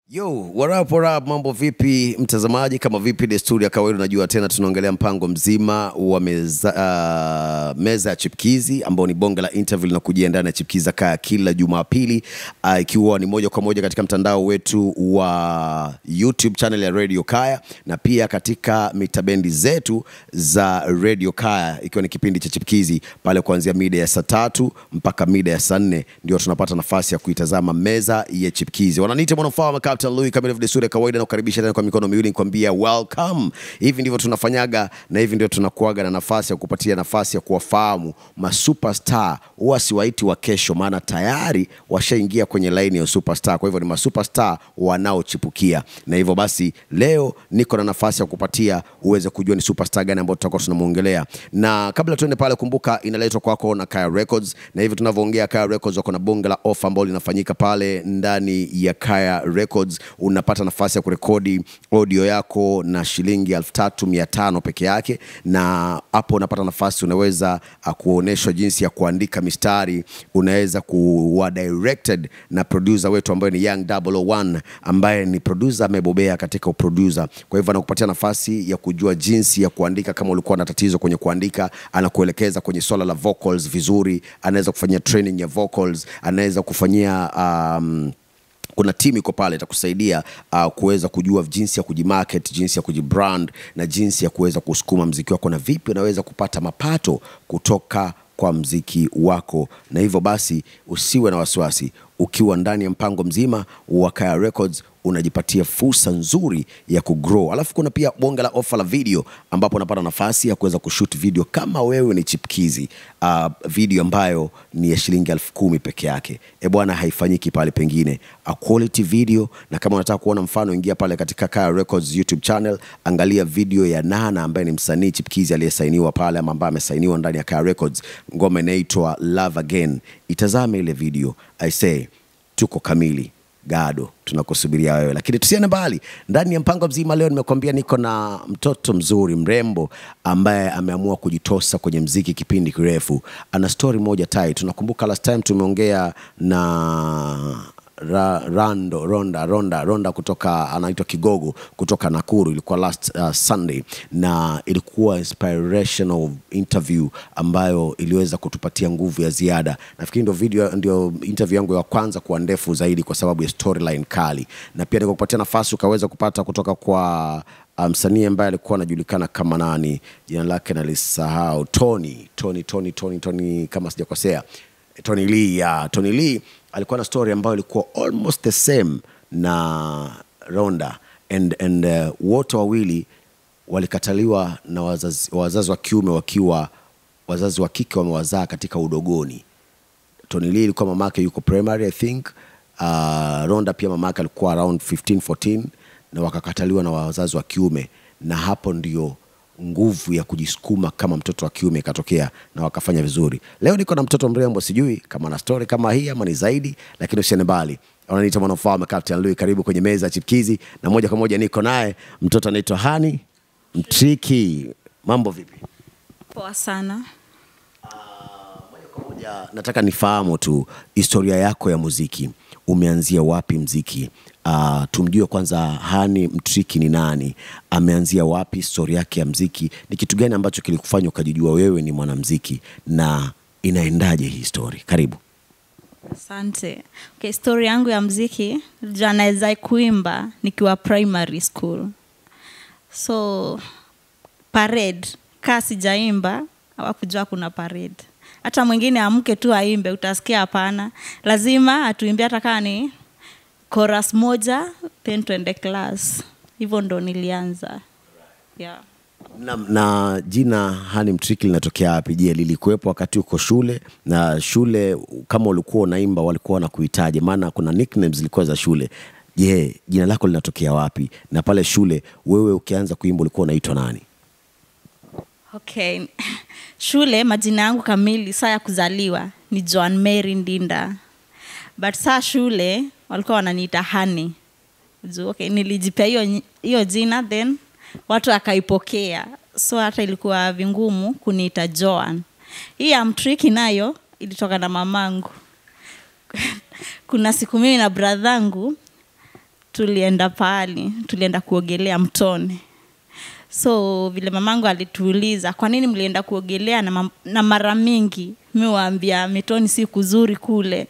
Yo, what up, mambo vipi mtazamaji? Kama vipi desturi ya kawaida, unajua tena tunaongelea mpango mzima wa meza ya Chipkizi ambao ni bonge la interview na kujia ndani ya Chipkiza Kaya kila Jumapili, ikiwa ni moja kwa moja katika mtandao wetu wa YouTube channel ya Radio Kaya na pia katika mitabendi zetu za Radio Kaya, ikiwa ni kipindi cha Chipkizi pale kuanzia mida ya saa 3 mpaka mida ya saa 4 ndio tunapata nafasi ya kuitazama meza ya Chipkizi. Wananiita Mwanafama Captain Louis, kama vile desturi ya kawaida, na kukaribisha tena kwa mikono miwili nikwambia welcome. Hivi ndivyo tunafanyaga na hivi ndio tunakuaga na nafasi ya kupatia nafasi ya kuwafahamu masuperstar. Wasiwaiti wa kesho, maana tayari washaingia kwenye line ya superstar. Kwa hivyo ni masuperstar wanaochipukia. Na hivyo basi leo niko na nafasi ya kupatia uweze kujua ni superstar gani ambao tutakuwa tunamuongelea. Na kabla tuende pale, kumbuka inaletwa kwako na Kaya Records, na hivi tunavyoongea Kaya Records wako na bonge la offer ambao linafanyika pale ndani ya Kaya Records. Unapata nafasi ya kurekodi audio yako na shilingi 3500 peke yake, na hapo unapata nafasi unaweza kuoneshwa jinsi ya kuandika mistari, unaweza kuwa directed na producer wetu ambaye ni Young 001 ambaye ni producer amebobea katika uproducer. Kwa hivyo anakupatia nafasi ya kujua jinsi ya kuandika. Kama ulikuwa na tatizo kwenye kuandika, anakuelekeza kwenye swala la vocals vizuri, anaweza kufanyia training ya vocals, anaweza kufanyia kuna team iko pale itakusaidia kuweza kujua jinsi ya kujimarket, jinsi ya kujibrand na jinsi ya kuweza kusukuma muziki wako na vipi unaweza kupata mapato kutoka kwa muziki wako. Na hivyo basi usiwe na wasiwasi, ukiwa ndani ya mpango mzima wa Kaya Records unajipatia fursa nzuri ya kugrow. Alafu kuna pia bonge la offer la video ambapo unapata nafasi ya kuweza kushoot video kama wewe ni Chipkizi, video ambayo ni ya shilingi 10,000 peke yake. Bwana, haifanyiki pale pengine. A quality video. Na kama unataka kuona mfano, ingia pale katika Kaya Records YouTube channel, angalia video ya Nana ambaye ni msanii Chipkizi aliyesainiwa pale, ama ambaye amesainiwa ndani ya Kaya Records. Ngoma inaitwa Love Again. Itazame ile video. I say tuko kamili gado, tunakusubiria wewe. Lakini tusiende mbali, ndani ya mpango mzima leo nimekwambia niko na mtoto mzuri mrembo ambaye ameamua kujitosa kwenye muziki kipindi kirefu. Ana story moja tai. Tunakumbuka last time tumeongea na Ronda kutoka, anaitwa Kigogo kutoka Nakuru. Ilikuwa last Sunday na ilikuwa inspirational interview ambayo iliweza kutupatia nguvu ya ziada. Nafikiri ndio interview yangu ya kwanza kuwa ndefu zaidi kwa sababu ya storyline kali, na pia nikupatia nafasi ukaweza kupata kutoka kwa msanii ambaye alikuwa anajulikana kama nani, jina lake nalisahau, Tony kama sijakosea, Tony Lee. Tony Lee alikuwa na story ambayo ilikuwa almost the same na Ronda, and wote wawili walikataliwa na wazazi wa kiume, wakiwa wazazi wa kike wamewazaa katika udogoni. Tony Lee alikuwa mamake yuko primary I think, Ronda pia mamake alikuwa around 15-14, na wakakataliwa na wazazi wa kiume, na hapo ndio nguvu ya kujisukuma kama mtoto wa kiume ikatokea na wakafanya vizuri. Leo niko na mtoto mrembo, sijui kama na story kama hii ama ni zaidi, lakini usiende mbali. Wananiita Mwanafama Captain Louis, karibu kwenye meza ya Chipkizi, na moja kwa moja niko naye mtoto anaitwa Hani Mtriki. Mambo vipi? Poa sana. Moja kwa moja nataka nifahamu tu historia yako ya muziki. Umeanzia wapi muziki? Tumjue kwanza Hani Mtriki ni nani, ameanzia wapi, story yake ya muziki, ni kitu gani ambacho kilikufanya ukajijua wewe ni mwanamuziki, na inaendaje hii story? Karibu. Asante. Okay, story yangu ya muziki, naweza kuimba nikiwa primary school. So parade, kasi sijaimba, hawakujua kuna parade. Hata mwingine amke tu aimbe utasikia hapana. Lazima atuimbie hata kama ni chorus moja then tuende class. Hivyo ndo nilianza. Yeah. Na jina Hani Mtriki linatokea wapi? Je, lilikuwepo wakati uko shule? Na shule kama ulikuwa unaimba walikuwa wanakuitaje? Maana kuna nicknames zilikuwa za shule. Je, jina lako linatokea wapi? Na pale shule wewe ukianza kuimba ulikuwa unaitwa nani? Okay. Shule majina yangu kamili saa ya kuzaliwa ni Joan Mary Ndinda. But saa shule walikuwa wananiita Hani. Okay, nilijipea hiyo jina then watu akaipokea. So hata ilikuwa vingumu kuniita Joan. Hii ya Mtriki nayo ilitoka na mamangu. Kuna siku mimi na brothangu tulienda kuogelea mtoni. So vile mamangu alituuliza kwa nini mlienda kuogelea na mara mingi mimi waambia mitoni si kuzuri kule.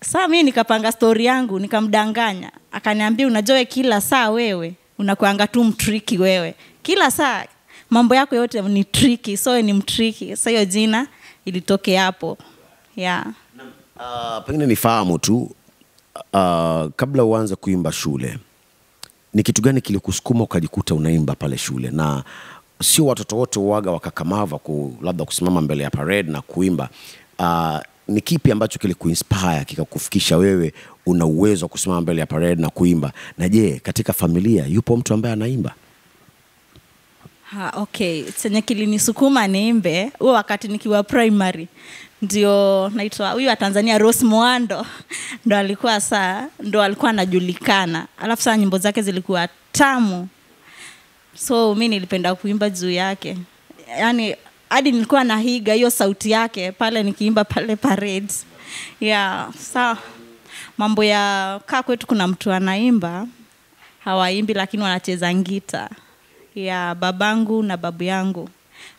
Sasa mimi nikapanga story yangu nikamdanganya. Akaniambia unajua kila saa wewe unakuanga tu mtriki wewe. Kila saa mambo yako yote ni tricky, so ni mtriki. Sasa hiyo jina ilitokea hapo. Yeah. Pengine nifahamu tu kabla uanze kuimba shule, ni kitu gani kilikusukuma ukajikuta unaimba pale shule? Na sio watoto wote uaga wakakamava labda kusimama mbele ya parade na kuimba. Ni kipi ambacho kilikuinspire kikakufikisha wewe una uwezo wa kusimama mbele ya parade na kuimba? Na je, katika familia yupo mtu ambaye anaimba? Okay, chenye kilinisukuma niimbe huo wakati nikiwa primary ndio naitwa huyu wa Tanzania Rose Muhando ndo alikuwa anajulikana. Alafu saa nyimbo zake zilikuwa tamu, so mimi nilipenda kuimba juu yake. Yani hadi nilikuwa nahiga hiyo sauti yake pale nikiimba pale parades. Sawa. Mambo ya kwetu kuna mtu anaimba, hawaimbi lakini wanacheza ngita. Babangu na babu yangu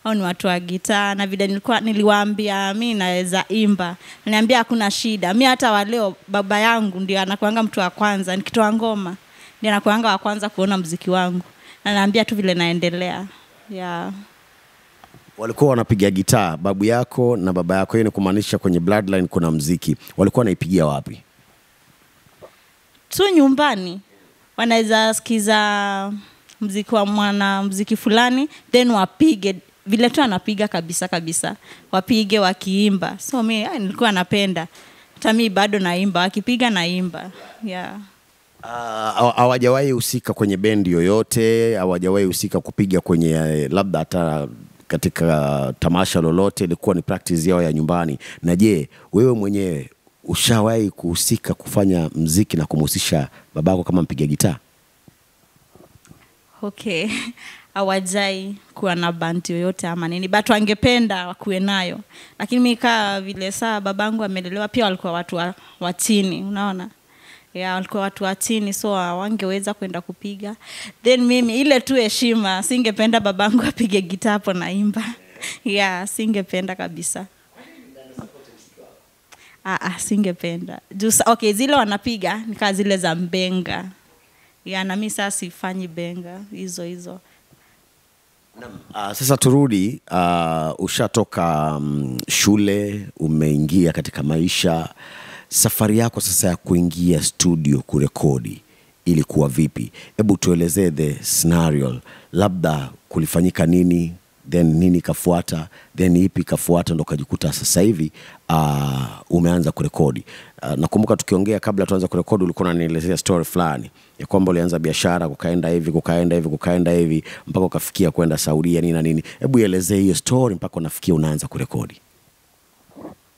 hao ni watu wa gitaa, na vile niliwaambia mimi naweza imba, niambia hakuna shida. Mimi hata waleo baba yangu ndio anakuanga mtu wa kwanza nikitoa ngoma, ndio anakuanga wa kwanza kuona muziki wangu, na naambia tu vile naendelea. Walikuwa wanapiga gitaa babu yako na baba yako, hiyo ni kumaanisha kwenye bloodline kuna muziki. Walikuwa wanaipigia wapi? Tu nyumbani. Wanaweza sikiza muziki wa muziki fulani then wapige vile tu anapiga kabisa, wapige wakiimba. So mimi nilikuwa napenda, hata mimi bado naimba, wakipiga naimba. Hawajawahi husika kwenye bendi yoyote? Hawajawahi husika kupiga kwenye labda hata katika tamasha lolote? Ilikuwa ni practice yao ya nyumbani. Na je, wewe mwenyewe ushawahi kuhusika kufanya muziki na kumhusisha babako kama mpiga gitaa? Okay. Hawajai kuwa na band yoyote ama nini, but wangependa wakuwe nayo. Lakini mimi vile saa babangu amelelewa pia walikuwa watu wa chini, unaona? Walikuwa watu wa chini, so wangeweza kwenda kupiga. Then mimi ile tu heshima, singependa babangu apige gitaa hapo naimba. Singependa kabisa. Singependa. Okay, zile wanapiga ni zile za mbenga. Na mimi sasa sifanyi benga hizo. Sasa turudi, ushatoka shule, umeingia katika maisha. Safari yako sasa ya kuingia studio kurekodi ilikuwa vipi? Hebu tuelezee the scenario. Labda kulifanyika nini, then nini kafuata, then ipi kafuata ndo kajikuta sasa hivi umeanza kurekodi. Nakumbuka tukiongea kabla tuanze kurekodi ulikuwa unanielezea story fulani ya kwamba ulianza biashara, kukaenda hivi mpaka ukafikia kwenda Saudia nini na nini. Hebu elezee hiyo story mpaka unafikia unaanza kurekodi.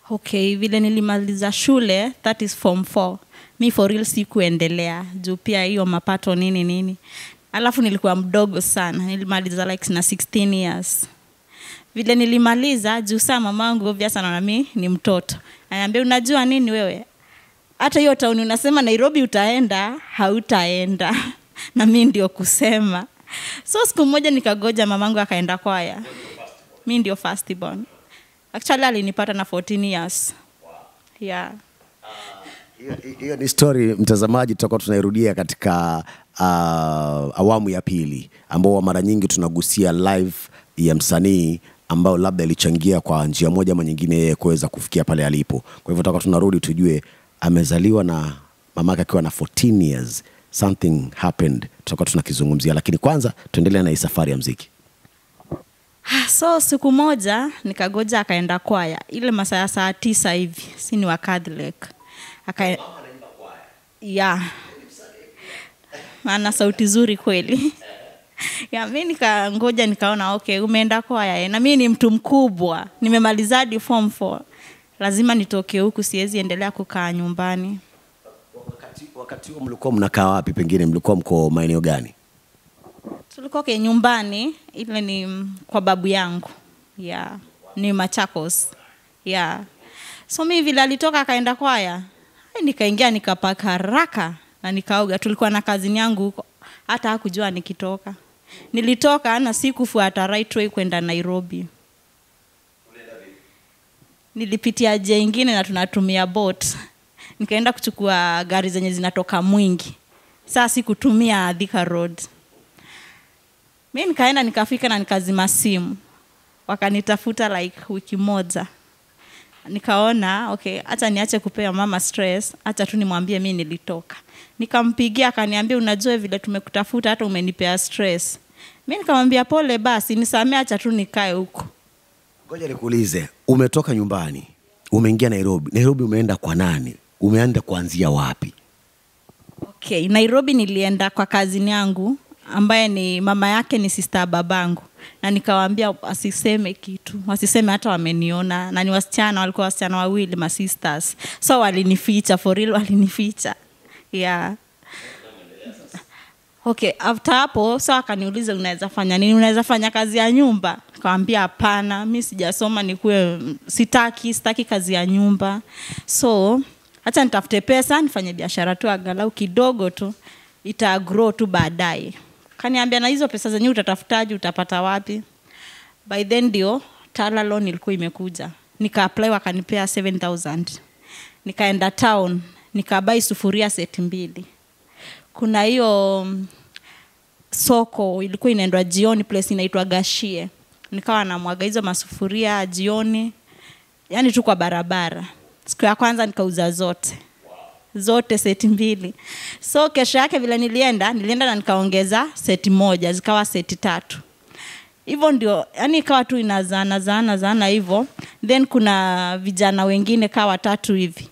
Okay, vile nilimaliza shule, that is form 4. Mimi for real sikuendelea juu pia hiyo mapato nini. Alafu nilikuwa mdogo sana, nilimaliza like na 16 years. Vile nilimaliza juu saa mamangu obviously anaona mimi ni mtoto. Ananiambia unajua nini wewe? Hata hiyo town unasema Nairobi utaenda, hautaenda. Na mimi ndio kusema. So siku moja nikagoja mamangu akaenda kwaya. Mimi ndio first born. Actually alinipata na 14 years. Hiyo ni story mtazamaji tutakuwa tunairudia katika awamu ya pili, ambao mara nyingi tunagusia live ya msanii ambao labda ilichangia kwa njia moja ama nyingine kuweza kufikia pale alipo. Kwa hivyo tutakuwa tunarudi tujue amezaliwa na mamake akiwa na 14 years, something happened, tutakuwa tunakizungumzia. Lakini kwanza tuendelee na hii safari ya muziki. So siku moja nikagoja akaenda kwaya ile masaa saa 9 hivi, si ni wa Catholic. Ana sauti nzuri kweli. Mimi nikangoja nikaona okay umeenda kwaya, na mimi ni mtu mkubwa, nimemaliza hadi form 4. Lazima nitoke huku, siwezi endelea kukaa nyumbani. Wakati huo mlikuwa mnakaa wapi? Pengine mlikuwa mko maeneo gani? Tulikuwa nyumbani, ile ni kwa babu yangu. Ni Machakos. So mimi vile alitoka akaenda kwaya, nikaingia nikapaka haraka, na nikaoga. Tulikuwa na kazini yangu huko, hata hakujua nikitoka. Nilitoka na sikufuata right way kwenda Nairobi. Nilipitia njia nyingine na tunatumia boat. Nikaenda kuchukua gari zenye zinatoka Mwingi. Sasa sikutumia Thika Road. Mimi nikaenda nikafika na nikazima simu. Wakanitafuta like wiki moja. Nikaona okay, acha niache kupea mama stress, acha tu nimwambie mimi nilitoka. Nikampigia akaniambia unajua vile tumekutafuta hata umenipea stress. Mimi nikamwambia pole basi nisamee, acha tu nikae huko. Ngoja nikuulize, umetoka nyumbani, umeingia Nairobi. Nairobi umeenda kwa nani? Umeenda kuanzia wapi? Okay, Nairobi nilienda kwa kazini yangu ambaye ni mama yake ni sister babangu. Na nikawaambia asiseme kitu, wasiseme hata wameniona, na ni wasichana, walikuwa wasichana wawili ma sisters. So walinificha, for real walinificha. Yeah. Okay, after hapo so akaniuliza unaweza fanya nini? Unaweza fanya kazi ya nyumba? Nikamwambia hapana, mimi sijasoma nikuwe sitaki kazi ya nyumba. So acha nitafute pesa nifanye biashara tu angalau kidogo tu, ita grow tu baadaye. Kaniambia na hizo pesa zenyewe utatafutaje, utapata wapi? By then ndio Tala loan ilikuwa imekuja. Nika apply wakanipea 7,000. Nikaenda town, nikabai sufuria seti 2. Kuna hiyo soko ilikuwa inaendwa jioni, place inaitwa Gashie. Nikawa namwaga hizo masufuria jioni, yani tu kwa barabara. Siku ya kwanza nikauza zote seti 2. So kesho yake vile nilienda na nikaongeza seti 1, zikawa seti 3. Hivyo ndio, yani ikawa tu inazana hivyo. Then kuna vijana wengine kawa 3 hivi.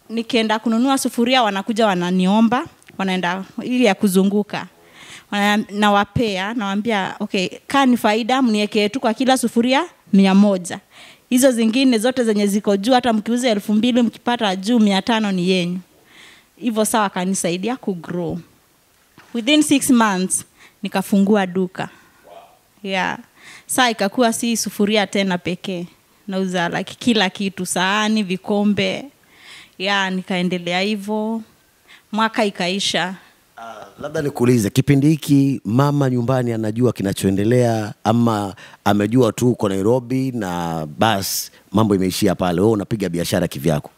Nikienda kununua sufuria wanakuja wananiomba, wanaenda ili ya kuzunguka. Nawapea, nawaambia okay, kani faida mniwekee tu kwa kila sufuria 100. Hizo zingine zote zenye ziko juu hata mkiuza 2,000 mkipata juu 500 ni yenu. Hivyo sawa kanisaidia kugrow. Within 6 months nikafungua duka. Yeah. Sasa ikakuwa si sufuria tena pekee. Nauza like kila kitu, sahani, vikombe. Yeah, nikaendelea hivyo. Mwaka ikaisha. Labda nikuulize, kipindi hiki mama nyumbani anajua kinachoendelea ama amejua tu uko Nairobi na bas mambo imeishia pale, wewe unapiga biashara kivyako?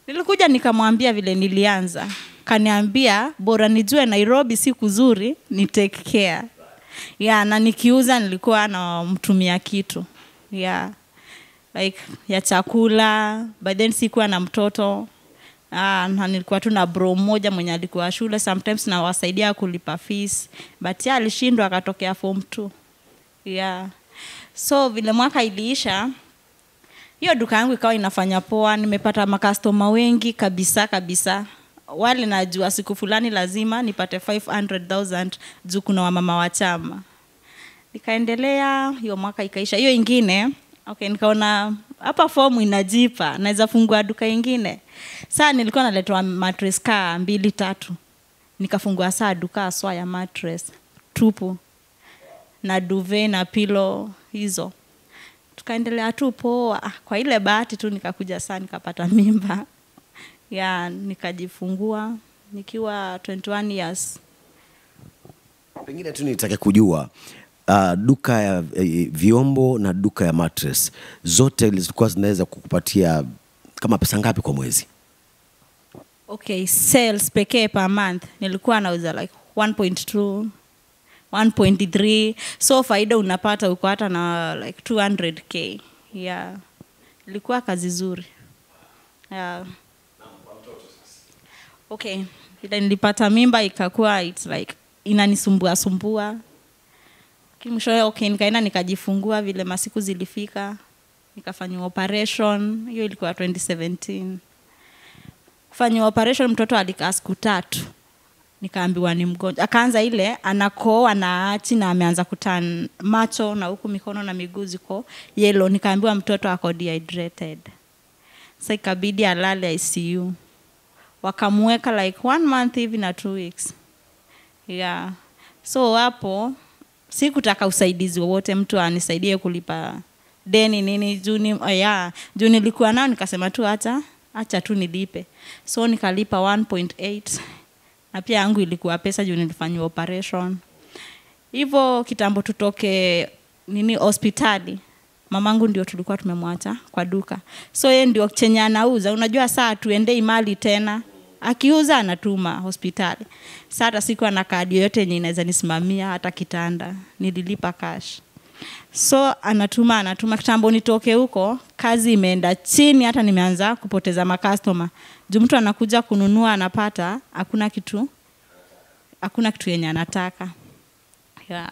Nilikuja nikamwambia vile nilianza. Kaniambia bora nijue Nairobi si kuzuri, ni take care. Yeah, na nikiuza nilikuwa na mtumia kitu. Yeah. Like ya chakula, by then sikuwa na mtoto. Na nilikuwa tu na bro mmoja mwenye alikuwa shule, sometimes na wasaidia kulipa fees, but yeye alishindwa akatokea form 2. Yeah. So vile mwaka iliisha, hiyo duka yangu ikawa inafanya poa, nimepata makastoma wengi kabisa. Wale najua siku fulani lazima nipate 500,000 juu kuna wamama wa chama. Nikaendelea, hiyo mwaka ikaisha. Hiyo ingine, okay, nikaona hapa fomu inajipa, naweza fungua duka ingine. Sasa nilikuwa naletwa mattress 2-3. Nikafungua saa duka aswa ya mattress tupu na duvet na pillow hizo. Tukaendelea tu poa. Kwa ile bahati tu nikakuja saa nikapata mimba. Ya nikajifungua nikiwa 21 years. Pengine tu nitake kujua duka ya vyombo na duka ya mattress zote zilikuwa zinaweza kukupatia kama pesa ngapi kwa mwezi? Okay, sales pekee per month nilikuwa nauza like 1.2 1.3, so faida unapata uko hata na like 200k. Yeah, ilikuwa kazi nzuri. Yeah. Okay, ila nilipata mimba ikakuwa it's like inanisumbua. Kimshoe okay, nikaenda nikajifungua vile masiku zilifika. Nikafanywa operation, hiyo ilikuwa 2017. Kufanywa operation mtoto alikaa siku 3. Nikaambiwa ni mgonjwa. Akaanza ile anakoa na achi na ameanza kutan macho na huku mikono na miguu ziko yellow. Nikaambiwa mtoto ako dehydrated. Sasa ikabidi alale ICU. Wakamweka like 1 month hivi na 2 weeks. Yeah. So hapo sikutaka usaidizi wowote, mtu anisaidie kulipa deni nini juu nilikuwa nao, nikasema tu hata acha tu nilipe. So nikalipa 1.8 na pia yangu ilikuwa pesa juu nilifanywa operation. Hivyo kitambo tutoke hospitali, mamangu ndio tulikuwa tumemwacha kwa duka. So yeye ndio chenye anauza. Unajua saa tuende imali tena. Akiuza anatuma hospitali. Sasa siku ana kadi yote yenye inaweza nisimamia hata kitanda. Nililipa cash. So anatuma kitambo nitoke huko, kazi imeenda chini, hata nimeanza kupoteza customer. Juu mtu anakuja kununua anapata hakuna kitu yenye anataka. Yeah.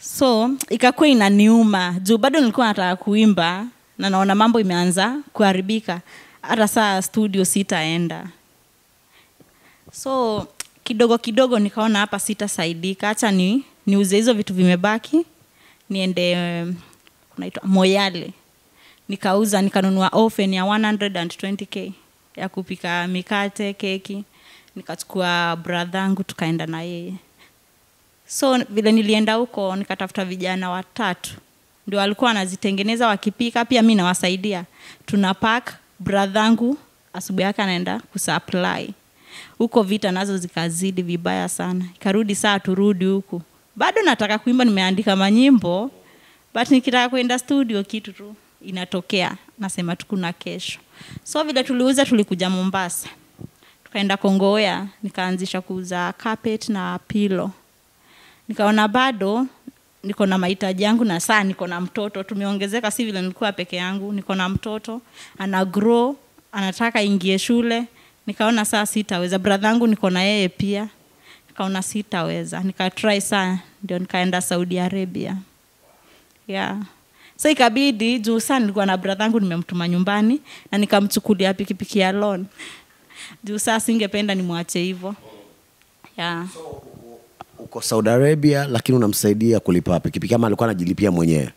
So ikakuwa inaniuma. Juu bado nilikuwa nataka kuimba na naona mambo imeanza kuharibika. Hata saa studio sitaenda. So kidogo nikaona hapa sitasaidika. Acha niuze hizo vitu vimebaki. Niende kunaitwa Moyale. Nikauza, nikanunua oven ya 120k ya kupika mikate, keki. Nikachukua brothangu tukaenda na yeye. So vile nilienda huko nikatafuta vijana 3. Ndio walikuwa wanazitengeneza wakipika, pia mimi nawasaidia. Tunapack, brothangu asubuhi yake anaenda kusupply. Huko vita nazo zikazidi vibaya sana. Ikarudi saa turudi huko. Bado nataka kuimba, nimeandika manyimbo, but nikitaka kwenda studio kitu tu inatokea. Nasema tukuna kesho. So vile tuliuza tulikuja Mombasa. Tukaenda Kongoya, nikaanzisha kuuza carpet na pillow. Nikaona bado niko na mahitaji yangu na saa niko na mtoto. Tumeongezeka, si vile nilikuwa peke yangu. Niko na mtoto, ana grow, anataka ingie shule. Nikaona saa sitaweza. Brothangu niko na yeye pia. Nikaona sitaweza. Nikatry sana, ndio nikaenda Saudi Arabia. Yeah. So ikabidi juu sana nilikuwa na brothangu nimemtuma nyumbani na nikamchukulia pikipiki ya loan. Juu sasa singependa nimwache hivyo. Yeah. So uko Saudi Arabia lakini unamsaidia kulipa pikipiki kama alikuwa anajilipia mwenyewe?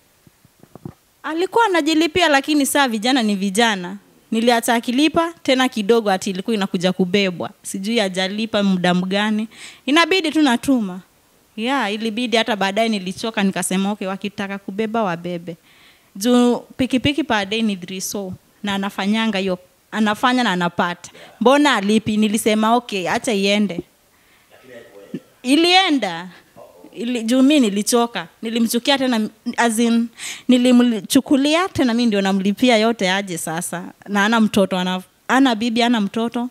Alikuwa anajilipia lakini saa vijana ni vijana. Niliacha akilipa tena kidogo ati ilikuwa inakuja kubebwa. Sijui hajalipa muda mgani. Inabidi tu natuma. Yeah, ilibidi hata baadaye nilichoka nikasema okay, wakitaka kubeba wabebe. Juu pikipiki per day ni 300 na anafanyanga hiyo, anafanya na anapata. Mbona alipi? Nilisema okay, acha iende. Ilienda. Juu mimi nilichoka. Nilimchukia tena nilimchukulia tena mimi ndio namlipia yote aje sasa. Na ana mtoto, ana bibi, ana mtoto.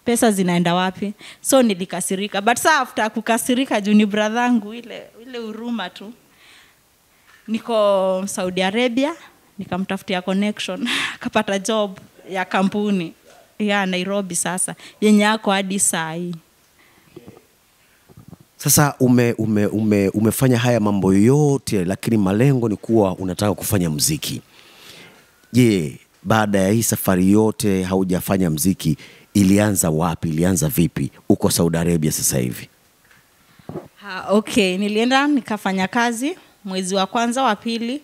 Pesa zinaenda wapi? So nilikasirika. But saa after kukasirika juu ni brothangu ile huruma tu. Niko Saudi Arabia, nikamtafutia connection, akapata job ya kampuni ya Nairobi sasa. Yenye yako hadi saa hii. Sasa umefanya haya mambo yote lakini malengo ni kuwa unataka kufanya muziki. Je, baada ya hii safari yote haujafanya muziki, ilianza wapi? Ilianza vipi? Uko Saudi Arabia sasa hivi. Okay, nilienda nikafanya kazi mwezi wa kwanza, wa pili,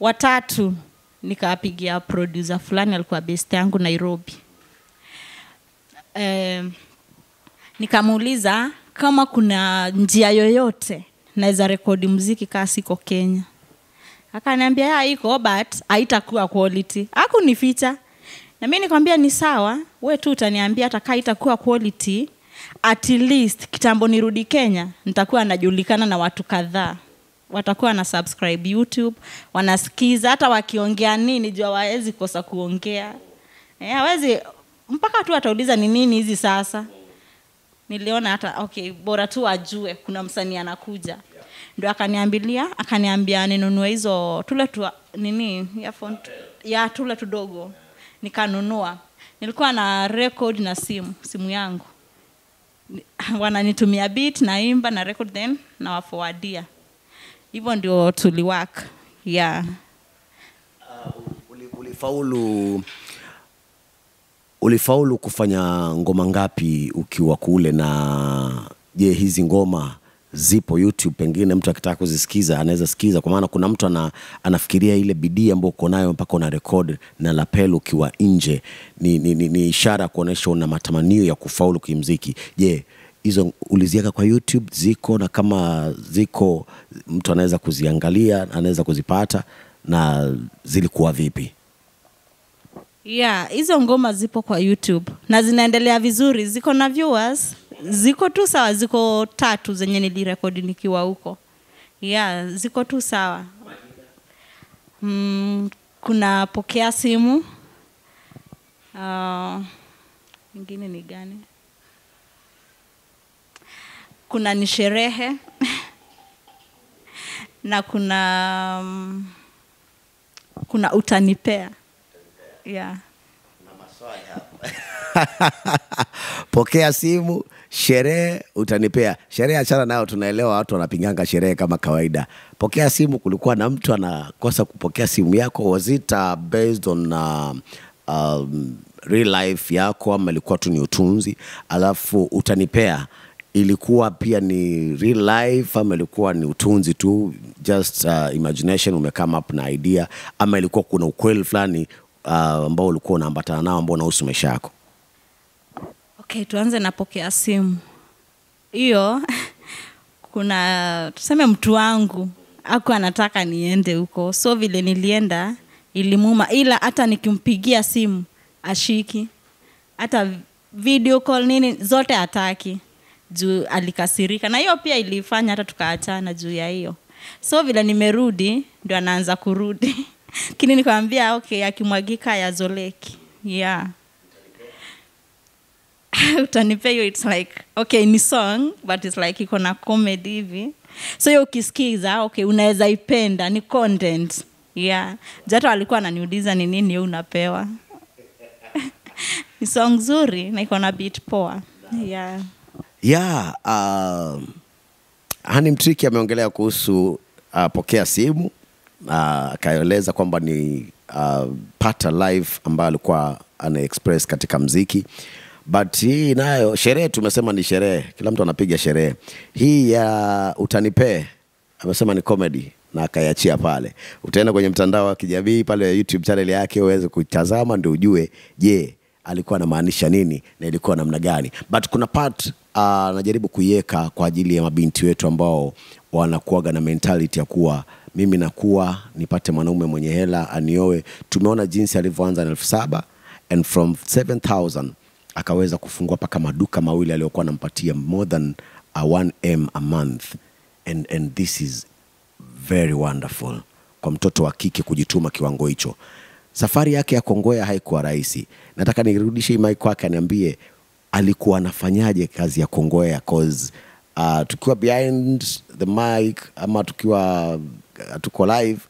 wa tatu nikapigia producer fulani alikuwa based yangu Nairobi. Nikamuuliza kama kuna njia yoyote naweza rekodi muziki kama siko Kenya. Akaniambia iko but haitakuwa quality. Hakunificha. Na mimi nikamwambia ni sawa, wewe tu utaniambia hata kama itakuwa quality, at least kitambo nirudi Kenya nitakuwa najulikana na watu kadhaa. Watakuwa na subscribe YouTube, wanasikiza hata wakiongea nini jua hawezi kosa kuongea. Hawezi mpaka tu atauliza ni nini hizi sasa. Niliona hata okay, bora tu ajue kuna msanii anakuja. Ndio akaniambia ninunue hizo tule tu nini earphone ya tule tudogo. Nikanunua. Nilikuwa na record na simu yangu. Wananitumia beat naimba na record then na waforwardia. Hivyo ndio tuliwork. Yeah. Ulifaulu kufanya ngoma ngapi ukiwa kule, na je hizi ngoma zipo YouTube? Pengine mtu akitaka kuzisikiza anaweza sikiza, kwa maana kuna mtu anafikiria ile bidii ambayo uko nayo mpaka una record na lapel ukiwa nje ni ishara kuonesha una matamanio ya kufaulu kimuziki. Je, hizo uliziweka kwa YouTube? Ziko? Na kama ziko mtu anaweza kuziangalia, anaweza kuzipata, na zilikuwa vipi? Yeah, hizo ngoma zipo kwa YouTube na zinaendelea vizuri, ziko na viewers, ziko tu sawa, ziko 3 zenye nilirekodi nikiwa huko. Yeah, ziko tu sawa. Kuna Pokea Simu. Nyingine ni gani? Kuna Ni Sherehe. Na kuna Utanipea. Yeah. Pokea Simu, Sherehe, Utanipea. Sherehe achana nao, tunaelewa watu wanapinganga sherehe kama kawaida. Pokea Simu, kulikuwa na mtu anakosa kupokea simu yako, was it based on real life yako ama ilikuwa tu ni utunzi? Alafu Utanipea ilikuwa pia ni real life ama ilikuwa ni utunzi tu, just imagination, umecome up na idea, ama ilikuwa kuna ukweli fulani ambao ulikuwa unaambatana nao ambao unahusu maisha yako? Okay, tuanze na Pokea Simu. Hiyo kuna tuseme mtu wangu hakuwa anataka niende huko, so vile nilienda ilimuma, ila hata nikimpigia simu ashiki, hata video call nini zote hataki, juu alikasirika, na hiyo pia ilifanya hata tukaachana juu ya hiyo. So vile nimerudi ndio anaanza kurudi. Kini nikamwambia okay, akimwagika ya zoleki. Yeah. Utanipea hiyo, it's like okay, ni song but it's like iko na comedy hivi. So hiyo ukisikiza okay, unaweza ipenda, ni content. Yeah. Jato alikuwa ananiuliza ni nini hiyo unapewa. Ni song nzuri na iko na beat poa. Yeah. Yeah, Hani Mtriki ameongelea kuhusu Pokea Simu, akaeleza kwamba ni pata live ambayo alikuwa ana express katika mziki. But hii nayo sherehe, tumesema ni sherehe, kila mtu anapiga sherehe. Hii ya Utanipea amesema ni comedy na akaiachia pale. Utaenda kwenye mtandao wa kijamii pale YouTube channel yake uweze kutazama ndio ujue je alikuwa anamaanisha nini na ilikuwa namna gani. But kuna part najaribu kuiweka kwa ajili ya mabinti wetu ambao wanakuaga na mentality ya kuwa mimi nakuwa nipate mwanaume mwenye hela anioe. Tumeona jinsi alivyoanza na 7,000 and from 7,000 akaweza kufungua paka maduka mawili aliyokuwa anampatia more than 1M a month, and this is very wonderful kwa mtoto wa kike kujituma kiwango hicho. Safari yake ya Kongowea haikuwa rahisi. Nataka nirudishe hii mic kwake aniambie alikuwa anafanyaje kazi ya Kongowea, cause tukiwa behind the mic ama tukiwa tuko live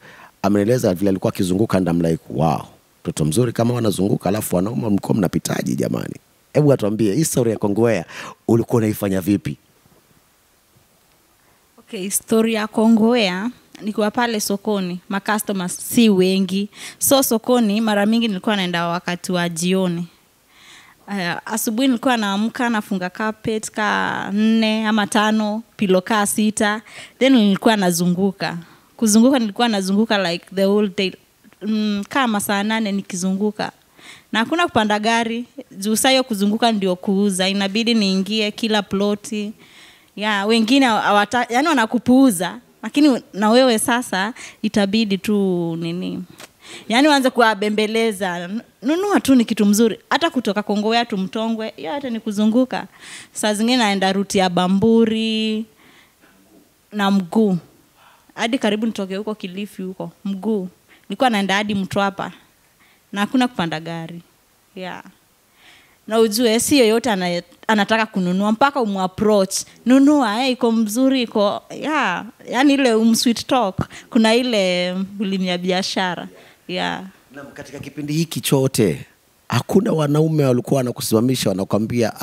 ameeleza vile alikuwa akizunguka, and I'm like wow, mtoto mzuri kama wanazunguka alafu wanaume mlikuwa mnapitaji jamani. Hebu atuambie historia ya Kongowea ulikuwa unaifanya vipi? Okay, historia ya Kongowea nilikuwa pale sokoni, customers si wengi. So sokoni mara mingi nilikuwa naenda wakati wa jioni. Asubuhi nilikuwa naamka nafunga carpet ka 4 ama 5, pillow ka 6, then nilikuwa nazunguka. Kuzunguka nilikuwa nazunguka like the whole day, kama saa 8 nikizunguka. Na hakuna kupanda gari, juu saa hiyo kuzunguka ndio kuuza, inabidi niingie kila ploti. Yeah, wengine yani wanakupuuza, lakini na wewe sasa itabidi tu nini, yani uanze kuwabembeleza, nunua tu ni kitu mzuri. Hata kutoka Kongowea tu Mtongwe, hiyo hata ni kuzunguka. Saa zingine naenda ruti ya Bamburi na mguu hadi karibu nitoke huko Kilifi huko mguu. Nilikuwa naenda hadi Mtwapa na hakuna kupanda gari. Yeah. Na ujue si yoyote anataka kununua mpaka umapproach, nunua iko mzuri iko. Yeah, yani ile sweet talk, kuna ile ulimi ya biashara. Yeah. Na katika kipindi hiki chote hakuna wanaume walikuwa wanakusimamisha wanakuambia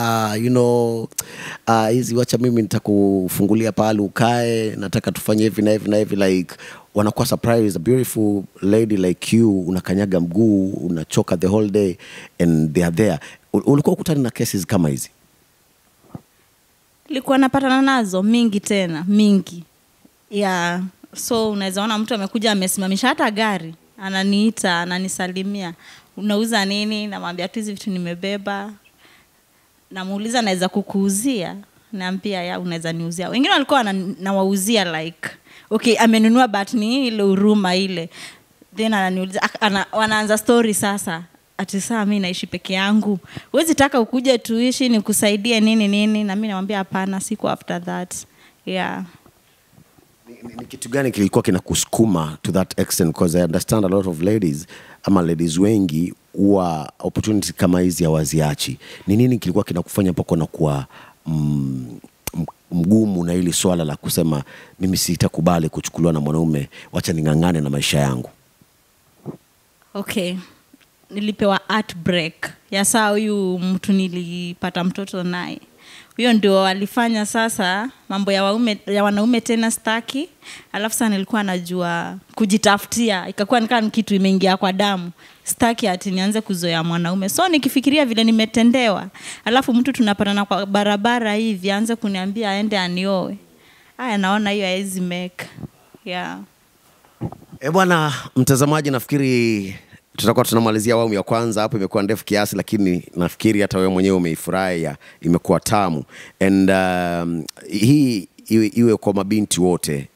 you know hizi wacha mimi nitakufungulia pale ukae, nataka tufanye hivi na hivi na hivi, like wanakuwa surprised, a beautiful lady like you unakanyaga mguu unachoka the whole day and they are there. Ulikuwa ukutana na cases kama hizi? Nilikuwa napatana nazo mingi, tena mingi. Yeah, so unaweza ona mtu amekuja amesimamisha hata gari, ananiita, ananisalimia, unauza nini? Namwambia tu hizi vitu nimebeba. Namuuliza naweza kukuuzia? Naambia ya unaweza niuzia. Wengine walikuwa nawauzia like okay, amenunua but ni ile huruma ile. Then ananiuliza, wanaanza story sasa. ati saa mimi naishi peke yangu, huwezi taka ukuje tuishi nikusaidie nini, na mimi namwambia hapana, siku after that. Yeah. Ni kitu gani kilikuwa kinakusukuma to that extent? Because I understand a lot of ladies ama ladies wengi huwa opportunity kama hizi hawaziachi. Ni nini kilikuwa kinakufanya mpaka na kuwa mgumu na hili swala la kusema mimi sitakubali kuchukuliwa na mwanaume, wacha ningangane na maisha yangu? Okay. Nilipewa heartbreak. Ya saa huyu mtu nilipata mtoto naye. Huyo ndio alifanya sasa mambo ya wanaume tena staki. Alafu sana nilikuwa najua kujitafutia. Ikakuwa ni kitu imeingia kwa damu. Staki ati nianze kuzoea mwanaume. So nikifikiria vile nimetendewa. Alafu mtu tunapatana kwa barabara hivi aanze kuniambia aende anioe. Naona hiyo haiwezi make. Yeah. Bwana mtazamaji, nafikiri tutakuwa tunamalizia awamu ya kwanza hapo. Imekuwa ndefu kiasi, lakini nafikiri hata wewe mwenyewe umeifurahi, imekuwa tamu. And hii iwe kwa mabinti wote,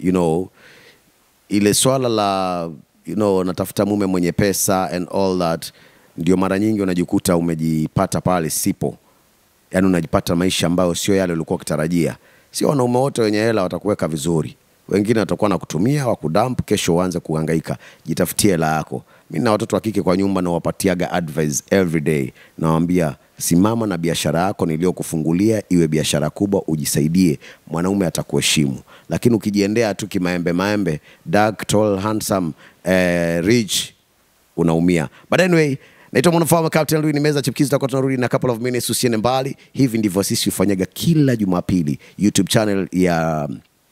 ile swala la natafuta mume mwenye pesa and all that, ndio mara nyingi unajikuta umejipata pale sipo. Yaani unajipata maisha ambayo sio yale ulikuwa ukitarajia. Sio wanaume wote wenye hela watakuweka vizuri. Wengine watakuwa na kutumia wakudump, kesho uanze kuhangaika. Jitafutie hela yako. Mimi na watoto wa kike kwa nyumba na wapatiaga advice every day. Nawaambia simama na biashara yako niliyokufungulia, iwe biashara kubwa, ujisaidie, mwanaume atakuheshimu. Lakini ukijiendea tu kimaembe, dark, tall, handsome, rich, unaumia. But anyway, naitwa Mwanafahamu Captain Louis, ni Meza Chipkizi. Tutakuwa tunarudi na couple of minutes, usiende mbali. Hivi ndivyo sisi hufanyaga kila Jumapili. YouTube channel ya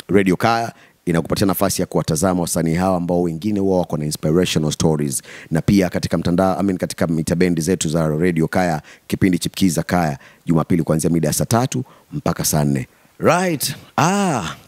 Radio Kaya inakupatia nafasi ya kuwatazama wasanii hawa ambao wengine wao wako na inspirational stories, na pia katika mtandao katika mitabendi zetu za Radio Kaya, kipindi Chipkiza Kaya Jumapili kuanzia mida ya saa 3 mpaka saa 4. Right.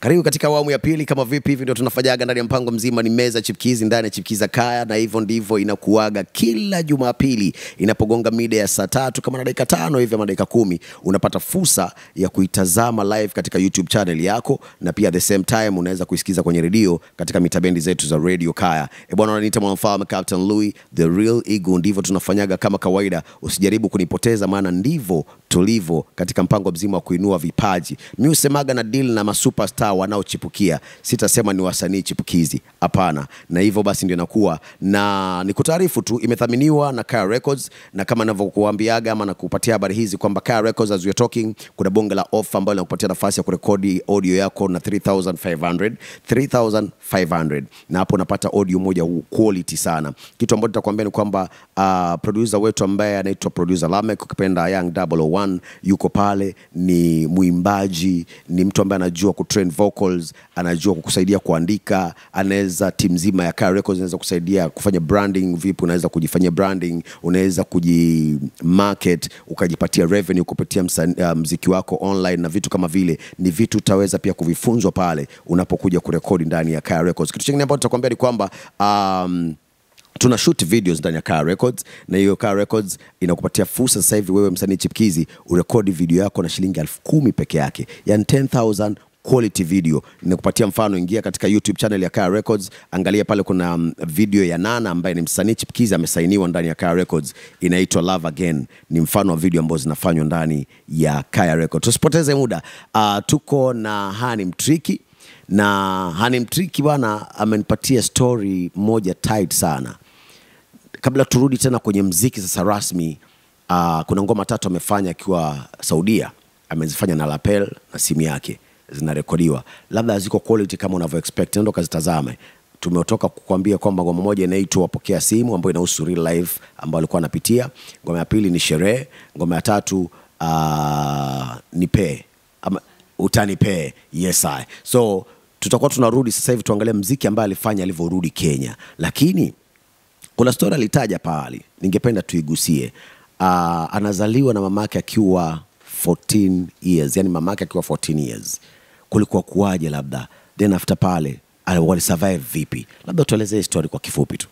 Karibu katika awamu ya pili. Kama vipi hivi ndio tunafanyaga ndani ya mpango mzima, ni Meza Chipkizi ndani ya Chipkiza Kaya, na hivyo ndivyo inakuaga kila Jumapili inapogonga mida ya saa 3 kama na dakika 5 hivi ama dakika 10, unapata fursa ya kuitazama live katika YouTube channel yako, na pia at the same time unaweza kuisikiza kwenye redio katika mitabendi zetu za Radio Kaya. Bwana, wananiita Mwanafahamu Captain Louis, the real ego. Ndivyo tunafanyaga kama kawaida, usijaribu kunipoteza, maana ndivyo tulivyo katika mpango mzima wa kuinua vipaji. Mimi usemaga na deal na masuperstar wanaochipukia, sitasema ni wasanii chipukizi, hapana. Na hivyo basi ndio nakuwa na nikutaarifu tu, imethaminiwa na Kaya Records, na kama ninavyokuambiaga ama nakupatia habari hizi kwamba Kaya Records, as we are talking, kuna bonge la offer ambalo linakupatia nafasi ya kurekodi audio yako na 3500, na hapo unapata audio moja quality sana. Kitu ambacho nitakwambia ni kwamba producer wetu ambaye anaitwa producer Lamek, ukipenda Young 001, yuko pale, ni muimbaji, ni mtu ambaye anajua kutrain vocals, anajua kukusaidia kuandika, anaweza team nzima ya Kaya Records anaweza kusaidia kufanya branding. Vipi unaweza kujifanyia branding, unaweza kujimarket, ukajipatia revenue kupitia muziki wako online na vitu kama vile. Ni vitu utaweza pia kuvifunzwa pale unapokuja kurekodi ndani ya Kaya Records. Kitu kingine ambacho nitakwambia ni kwamba tuna shoot videos ndani ya Kaya Records, na hiyo Kaya Records inakupatia fursa sasa hivi wewe msanii chipukizi urekodi video yako na shilingi 10,000 peke yake, yani 10,000 quality video. Ninakupatia mfano, ingia katika YouTube channel ya Kaya Records, angalia pale kuna video ya Nana ambaye ni msanii chipukizi amesainiwa ndani ya Kaya Records, inaitwa Love Again. Ni mfano wa video ambazo zinafanywa ndani ya Kaya Records. Tusipoteze muda, tuko na Hani Mtriki, na Hani Mtriki bwana amenipatia story moja tight sana. Kabla turudi tena kwenye muziki sasa rasmi, kuna ngoma 3 amefanya akiwa Saudia. Amezifanya na lapel na simu yake, zinarekodiwa. Labda ziko quality kama unavyo expect, ndio kazitazame. Tumetoka kukuambia kwamba ngoma moja inaitwa Wapokea Simu, ambayo inahusu real life ambayo alikuwa anapitia. Ngoma ya pili ni Sherehe. Ngoma ya 3 Nipe ama Utanipe. Yes I. So tutakuwa tunarudi sasa hivi tuangalie muziki ambaye alifanya alivyorudi Kenya. Lakini kuna story alitaja pale, ningependa tuigusie. Anazaliwa na mamake akiwa 14 years, yani mamake akiwa 14 years. Kulikuwa kuaje labda? Then after pale wali survive vipi? Labda tuelezee story kwa kifupi tu.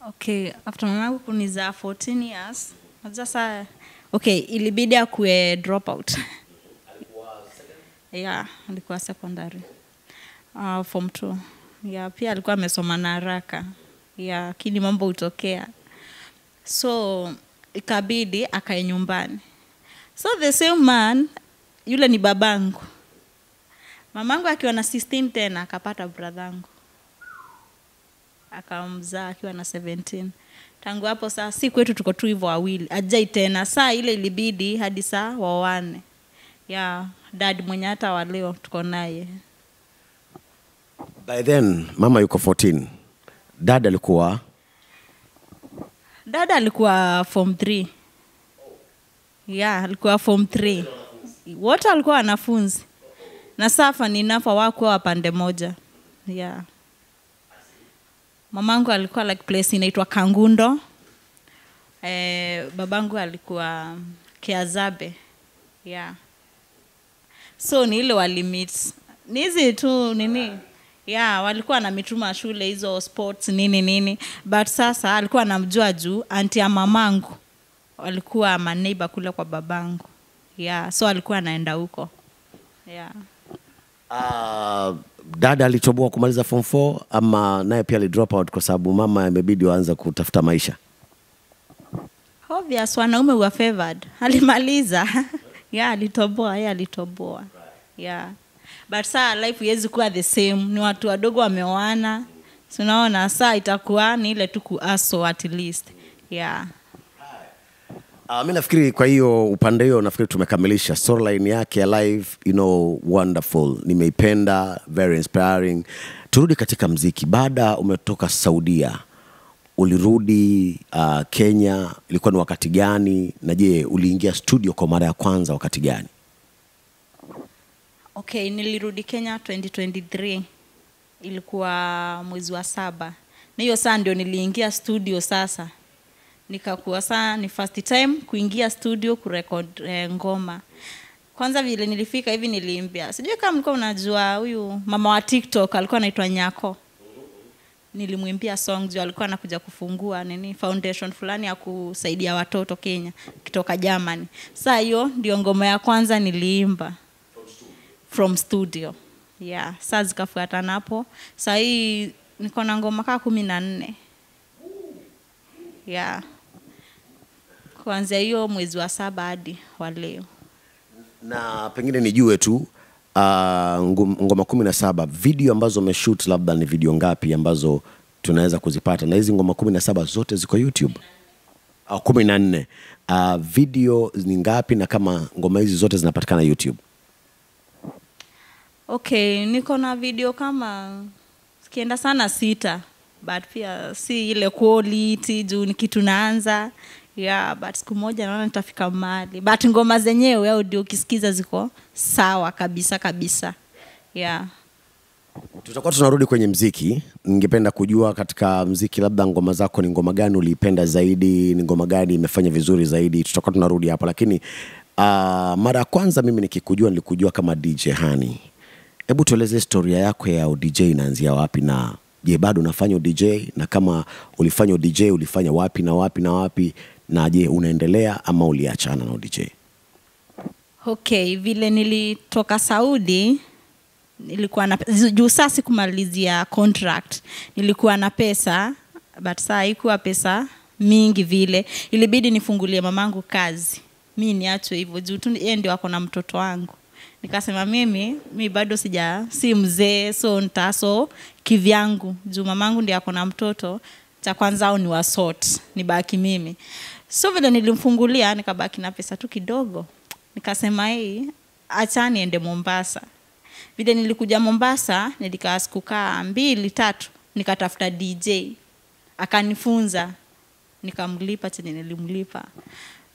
Okay, after mamangu kuniza 14 years, sasa ilibidi akue drop out. Yeah, alikuwa secondary. Form 2. Yeah, pia alikuwa amesoma na haraka. Yeah, kini mambo utokea. So ikabidi akae nyumbani. So the same man, yule ni babangu. Mamangu akiwa na 16 tena akapata bradhangu. Akamzaa akiwa na 17. Tangu hapo saa si kwetu tuko tu hivyo wawili. Ajai tena saa ile ilibidi hadi saa wawane. Dad mwenye hata wa leo tuko naye. By then mama yuko 14. Dad alikuwa form 3. Alikuwa form 3. Wote walikuwa wanafunzi. Na safa ni nafa wakuwa wapande moja. Mamangu alikuwa like place inaitwa Kangundo. Babangu alikuwa Kiazabe. So ni ile walimit. Nizi tu nini? Walikuwa na mituma shule hizo sports nini. But sasa alikuwa anamjua juu aunti ya mamangu. Walikuwa maneighbor kule kwa babangu. So alikuwa anaenda huko. Dada alitoboa kumaliza form 4 ama naye pia alidrop out kwa sababu mama imebidi waanze kutafuta maisha? Obvious, wanaume were favored. Alimaliza. Alitoboa. But saa life iwezi kuwa the same. Ni watu wadogo wameoana. Tunaona saa itakuwa ni ile tu kuaso at least. Mimi nafikiri kwa hiyo upande hiyo nafikiri tumekamilisha storyline yake ya live, wonderful. Nimeipenda, very inspiring. Turudi katika mziki. Baada umetoka Saudia, ulirudi Kenya, ilikuwa ni wakati gani? Na je, uliingia studio kwa mara ya kwanza wakati gani? Okay, nilirudi Kenya 2023. Ilikuwa mwezi wa 7. Na hiyo saa ndio niliingia studio sasa. Nikakuwa saa ni first time kuingia studio kurecord ngoma. Kwanza vile nilifika hivi niliimbia. Sijui kama mlikuwa unajua huyu mama wa TikTok alikuwa anaitwa Nyako. Nilimwimbia song juu alikuwa anakuja kufungua foundation fulani ya kusaidia watoto Kenya kutoka Germany. Saa hiyo ndio ngoma ya kwanza niliimba from studio. Saa zikafuatana hapo. Saa hii niko na ngoma kama 14. Kuanzia hiyo mwezi wa 7 hadi wa leo. Na pengine nijue tu ngoma 17, video ambazo umeshoot labda ni video ngapi ambazo tunaweza kuzipata? Na hizi ngoma 17 zote ziko YouTube? 14. Video ni ngapi na kama ngoma hizi zote zinapatikana YouTube? Okay, niko na video kama sikienda sana 6. But pia si ile quality juu ni kitu naanza. But siku moja naona nitafika mahali. But ngoma zenyewe audio ukisikiza ziko sawa kabisa. Tutakuwa tunarudi kwenye mziki. Ningependa kujua katika mziki labda ngoma zako ni ngoma gani uliipenda zaidi, ni ngoma gani imefanya vizuri zaidi. Tutakuwa tunarudi hapo, lakini mara ya kwanza mimi nikikujua nilikujua kama DJ Honey. Hebu tueleze historia yako ya DJ inaanzia wapi, na je bado unafanya DJ, na kama ulifanya DJ ulifanya wapi na wapi na wapi, na je unaendelea ama uliachana na DJ? Okay, vile nilitoka Saudi nilikuwa na juu sasa kumalizia contract. Nilikuwa na pesa but saa haikuwa pesa mingi vile. Ilibidi nifungulie mamangu kazi. Mimi niache hivyo juu tu yeye ndio ako na mtoto wangu. Nikasema mimi bado si mzee, so nitaso kivyangu juu mamangu ndiye ako na mtoto. Cha kwanza au ni wasort, nibaki mimi. So vile nilimfungulia nikabaki na pesa tu kidogo. Nikasema acha niende Mombasa. Vile nilikuja Mombasa nilikaa siku 2-3 nikatafuta DJ. Akanifunza, nikamlipa chenye nilimlipa.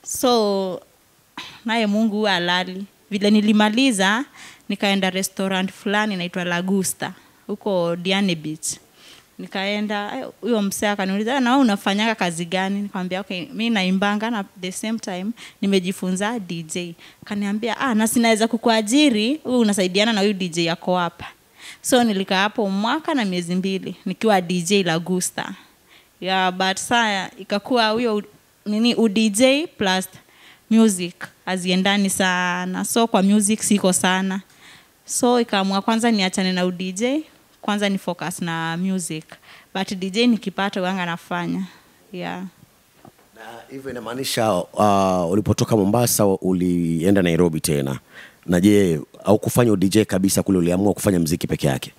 So naye Mungu halali. Vile nilimaliza nikaenda restaurant fulani inaitwa Lagusta huko Diani Beach. Nikaenda, huyo msee akaniuliza na wewe unafanyanga kazi gani? Nikamwambia okay, mimi naimbanga na the same time nimejifunza DJ. Akaniambia na sinaweza kukuajiri, wewe unasaidiana na huyo DJ yako hapa. So nilikaa hapo mwaka na miezi 2 nikiwa DJ Lagusta. But saa ikakuwa huyo DJ plus music aziendani sana. So kwa music siko sana. So ikaamua kwanza niachane na DJ, kwanza ni focus na music. But DJ nikipata wanga nafanya. Na Hivyo inamaanisha ulipotoka Mombasa ulienda Nairobi tena. Na je, au kufanya DJ kabisa kule, uliamua kufanya muziki peke yake?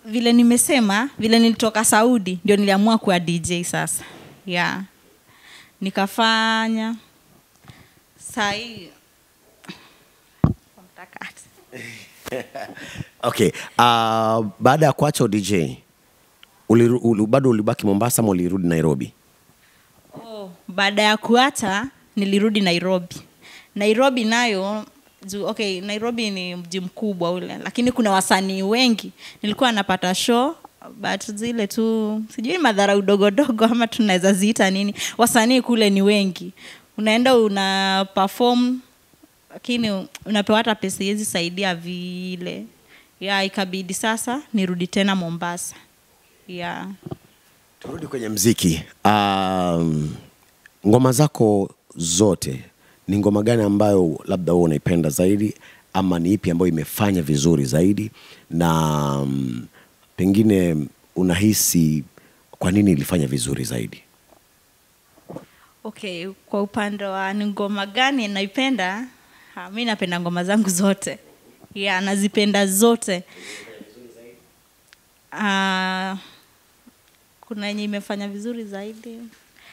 Vile nimesema, vile nilitoka Saudi ndio niliamua kuwa DJ sasa. Yeah. Nikafanya sai Okay. Baada ya kuacha DJ, bado ulibaki Mombasa ama ulirudi Nairobi? Baada ya kuacha nilirudi Nairobi. Nairobi nayo okay, Nairobi ni mji mkubwa ule, lakini kuna wasanii wengi. Nilikuwa napata show but zile tu sijui madhara udogo ama tunaweza ziita nini. Wasanii kule ni wengi. Unaenda una perform lakini unapewa hata pesa hizi saidia vile. Ikabidi sasa nirudi tena Mombasa. Turudi kwenye muziki. Ngoma zako zote ni ngoma gani ambayo labda wewe unaipenda zaidi, ama ni ipi ambayo imefanya vizuri zaidi, na pengine unahisi kwa nini ilifanya vizuri zaidi? Okay, kwa upande wa ngoma gani naipenda, mimi napenda ngoma zangu zote. Nazipenda zote. Kuna yenye imefanya vizuri zaidi.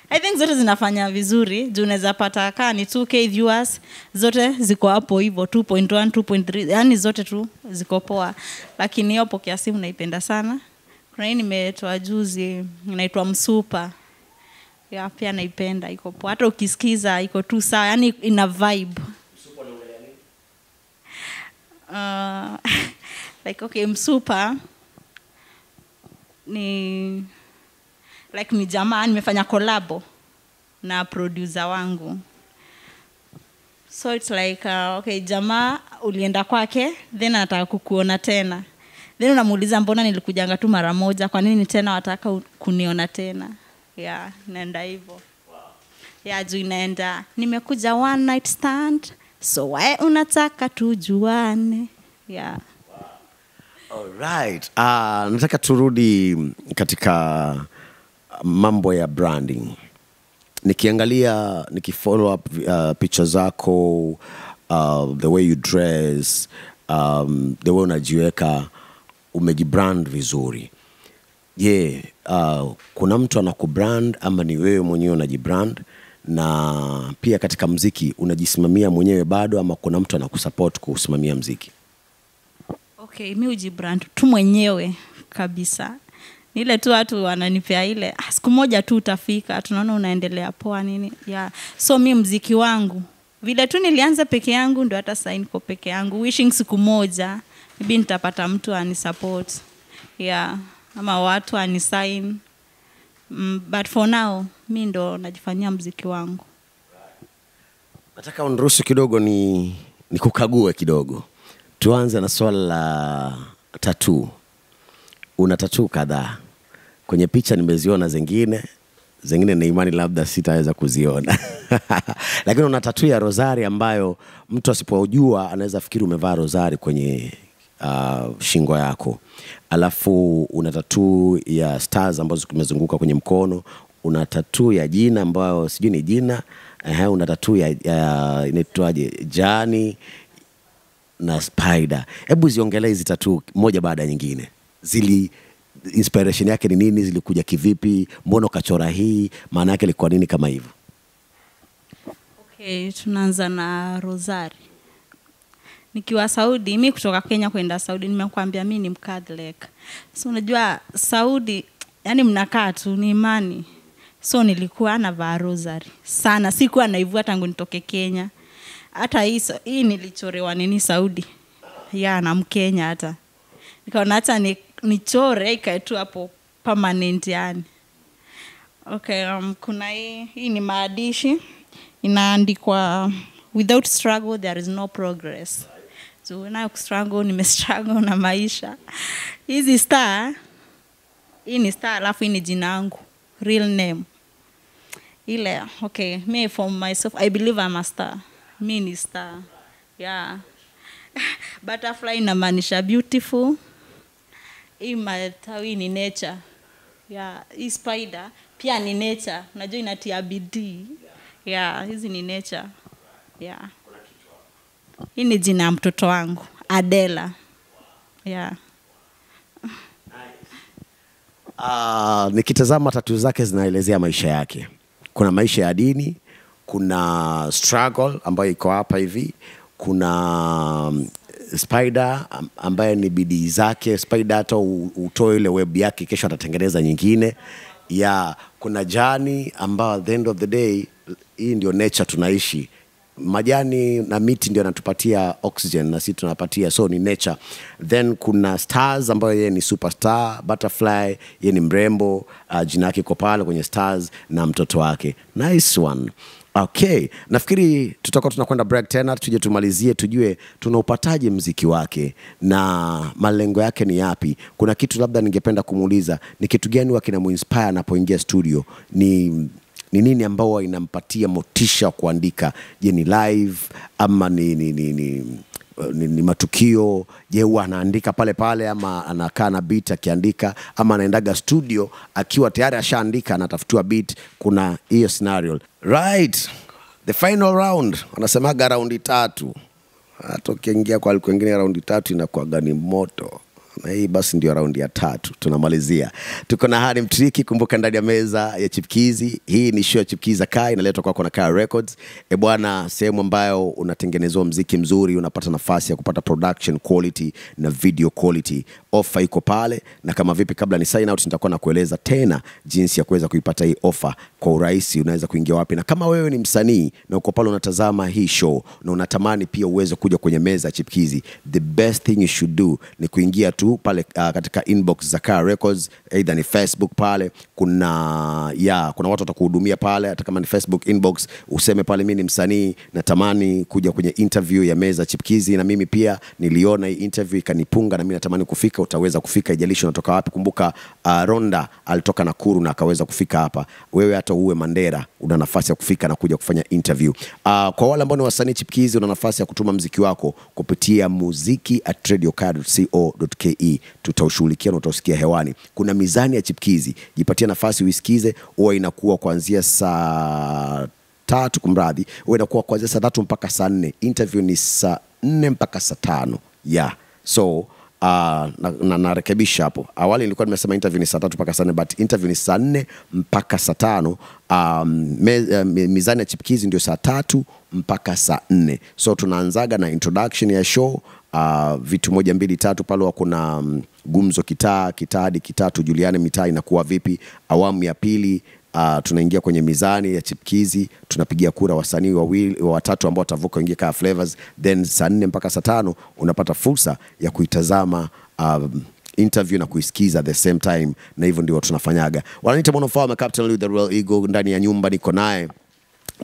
I think zote zinafanya vizuri. Juu unaweza pata kama ni 2K viewers, zote ziko hapo hivyo 2.1, 2.3, yani zote tu ziko poa. Lakini hiyo Pokea Simu naipenda sana. Kuna hii nimetoa juzi inaitwa Msupa. Pia naipenda, iko poa. Hata ukisikiza iko tu sawa, yani ina vibe. Msupa unaongelea nini? Like okay, Msupa ni like ni jamaa nimefanya collabo na producer wangu. So it's like okay, jamaa ulienda kwake then anataka kukuona tena. Then unamuuliza mbona nilikujanga tu mara moja, kwa nini tena wataka kuniona tena? Naenda hivyo. Juu inaenda nimekuja one night stand, so why unataka tujuane? Alright. Nataka turudi katika mambo ya branding. Nikiangalia, nikifollow up pictures zako, the way you dress, the way unajiweka, umejibrand vizuri. Kuna mtu anakubrand ama ni wewe mwenyewe unajibrand? Na pia katika muziki unajisimamia mwenyewe bado ama kuna mtu anakusupport kusimamia muziki? Okay, mimi ujibrand tu mwenyewe kabisa. Ile tu watu wananipea ile siku moja tu utafika, tunaona unaendelea poa nini. So mimi muziki wangu vile tu nilianza peke yangu ndio hata sasa niko peke yangu. Wishing siku moja maybe nitapata mtu anisupport. Ama watu anisign. But for now mimi ndo najifanyia muziki wangu. Nataka uniruhusu kidogo ni kukague kidogo. Tuanze na swala la tattoo. Una tattoo kadhaa. Kwenye picha nimeziona zingine na imani labda sitaweza kuziona. Lakini una tattoo ya rosari ambayo mtu asipojua anaweza fikiri umevaa rosari kwenye shingo yako. Alafu una tattoo ya stars ambazo zimezunguka kwenye mkono. Una tattoo ya jina ambayo sijui ni jina. Una tattoo ya inaitwaje, jani na spider. Hebu ziongelee hizi tattoo moja baada ya nyingine. Inspiration yake ni nini? Zilikuja kivipi? Mbona ukachora hii? Maana yake ilikuwa nini kama hivyo? Okay, tunaanza na rosari. Nikiwa Saudi, mimi kutoka Kenya kwenda Saudi, nimekuambia mimi ni Mcatholic. So unajua Saudi, yani mnakaa tu ni imani. So nilikuwa navaa rosari sana, sikuwa naivua tangu nitoke Kenya. Hata hii nilichorewa nini Saudi. Na Mkenya hata. Nikaona hata nichore ikae tu hapo permanent yani. Okay, kuna hii ni maandishi inaandikwa without struggle there is no progress. So na struggle nimestruggle na maisha. Hizi star, hii ni star alafu hii ni jina langu, real name. Ile okay, me for myself I believe I'm a star. Mimi ni star. Butterfly inamaanisha beautiful. Hii matawi ni nature. Hii spider pia ni nature, unajua inatia bidii. Yeah, hizi ni nature. Yeah. Hii ni jina ya mtoto wangu, Adela. Yeah. Nikitazama tattoo zake zinaelezea maisha yake. Kuna maisha ya dini, kuna struggle ambayo iko hapa hivi, kuna spider ambaye ni bidii zake. Spider hata utoe ile web yake kesho atatengeneza nyingine. Kuna jani ambao at the end of the day, hii ndio nature tunaishi. Majani na miti ndio yanatupatia oxygen na sisi tunapatia, so ni nature. Then kuna stars ambayo yeye ni superstar, butterfly, yeye ni mrembo, jina yake iko pale kwenye stars na mtoto wake. Nice one. Okay, nafikiri tutakuwa tunakwenda break tena, tuje tumalizie tujue tunaupataje muziki wake na malengo yake ni yapi. Kuna kitu labda ningependa kumuuliza, ni kitu gani kinamuinspire anapoingia studio? Ni nini ambao inampatia motisha kuandika? Je, ni live ama ni matukio? Je, huwa anaandika pale pale ama anakaa na beat akiandika, ama anaendaga studio akiwa tayari ashaandika anatafutiwa beat? Kuna hiyo scenario. Right. The final round. Wanasemaga raundi 3. Hata ukiingia kwa kwingine raundi 3 inakuwa gani moto. Na hii basi ndio raundi ya 3 tunamalizia. Tuko na Hani Mtriki, kumbuka ndani ya meza ya Chipkizi. Hii ni show ya Chipkiza Kaa, inaletwa kwako na Kaa Records. Bwana, sehemu ambayo unatengenezwa muziki mzuri, unapata nafasi ya kupata production quality na video quality. Offer iko pale, na kama vipi kabla ni sign out nitakuwa nakueleza tena jinsi ya kuweza kuipata hii offer kwa urahisi, unaweza kuingia wapi. Na kama wewe ni msanii na uko pale unatazama hii show na unatamani pia uweze kuja kwenye meza ya Chipkizi, the best thing you should do ni kuingia tu pale katika inbox za Kaa Records, either ni Facebook pale. Kuna watu watakuhudumia pale, hata kama ni Facebook inbox, useme pale mimi ni msanii natamani kuja kwenye interview ya meza Chipkizi, na mimi pia niliona hii interview ikanipunga na mimi natamani kufika. Utaweza kufika, ijalishi unatoka wapi. Kumbuka Ronda alitoka Nakuru na akaweza kufika hapa. Wewe hata uwe Mandera una nafasi ya kufika na kuja kufanya interview. Kwa wale ambao ni wasanii Chipkizi, una nafasi ya kutuma muziki wako kupitia muziki@radiokaa.co.ke. Tutaushughulikia na utausikia hewani. Kuna mizani ya Chipkizi, jipatie nafasi uisikize. Huwa inakuwa kuanzia saa 3 kumradhi, huwa inakuwa kuanzia saa 3 mpaka saa 4. Interview ni saa 4 mpaka saa 5. So narekebisha hapo. Awali nilikuwa nimesema interview ni saa 3 mpaka saa 4, but interview ni saa 4 mpaka saa 5. Mizani ya Chipkizi ndio saa 3 mpaka saa 4. So tunaanzaga na introduction ya show, vitu 1 2 3 pale. Kuna gumzo kitaa hadi kitaa, tujuliane mitaa inakuwa vipi. Awamu ya pili tunaingia kwenye mizani ya Chipkizi, tunapigia kura wasanii 3 ambao watavuka ingia Kaa Flavors. Then saa 4 mpaka saa 5 unapata fursa ya kuitazama interview na kuisikiza the same time, na hivyo ndio tunafanyaga. Wananiita Monofama, Captain Louis the Real Eagle. Ndani ya nyumba niko naye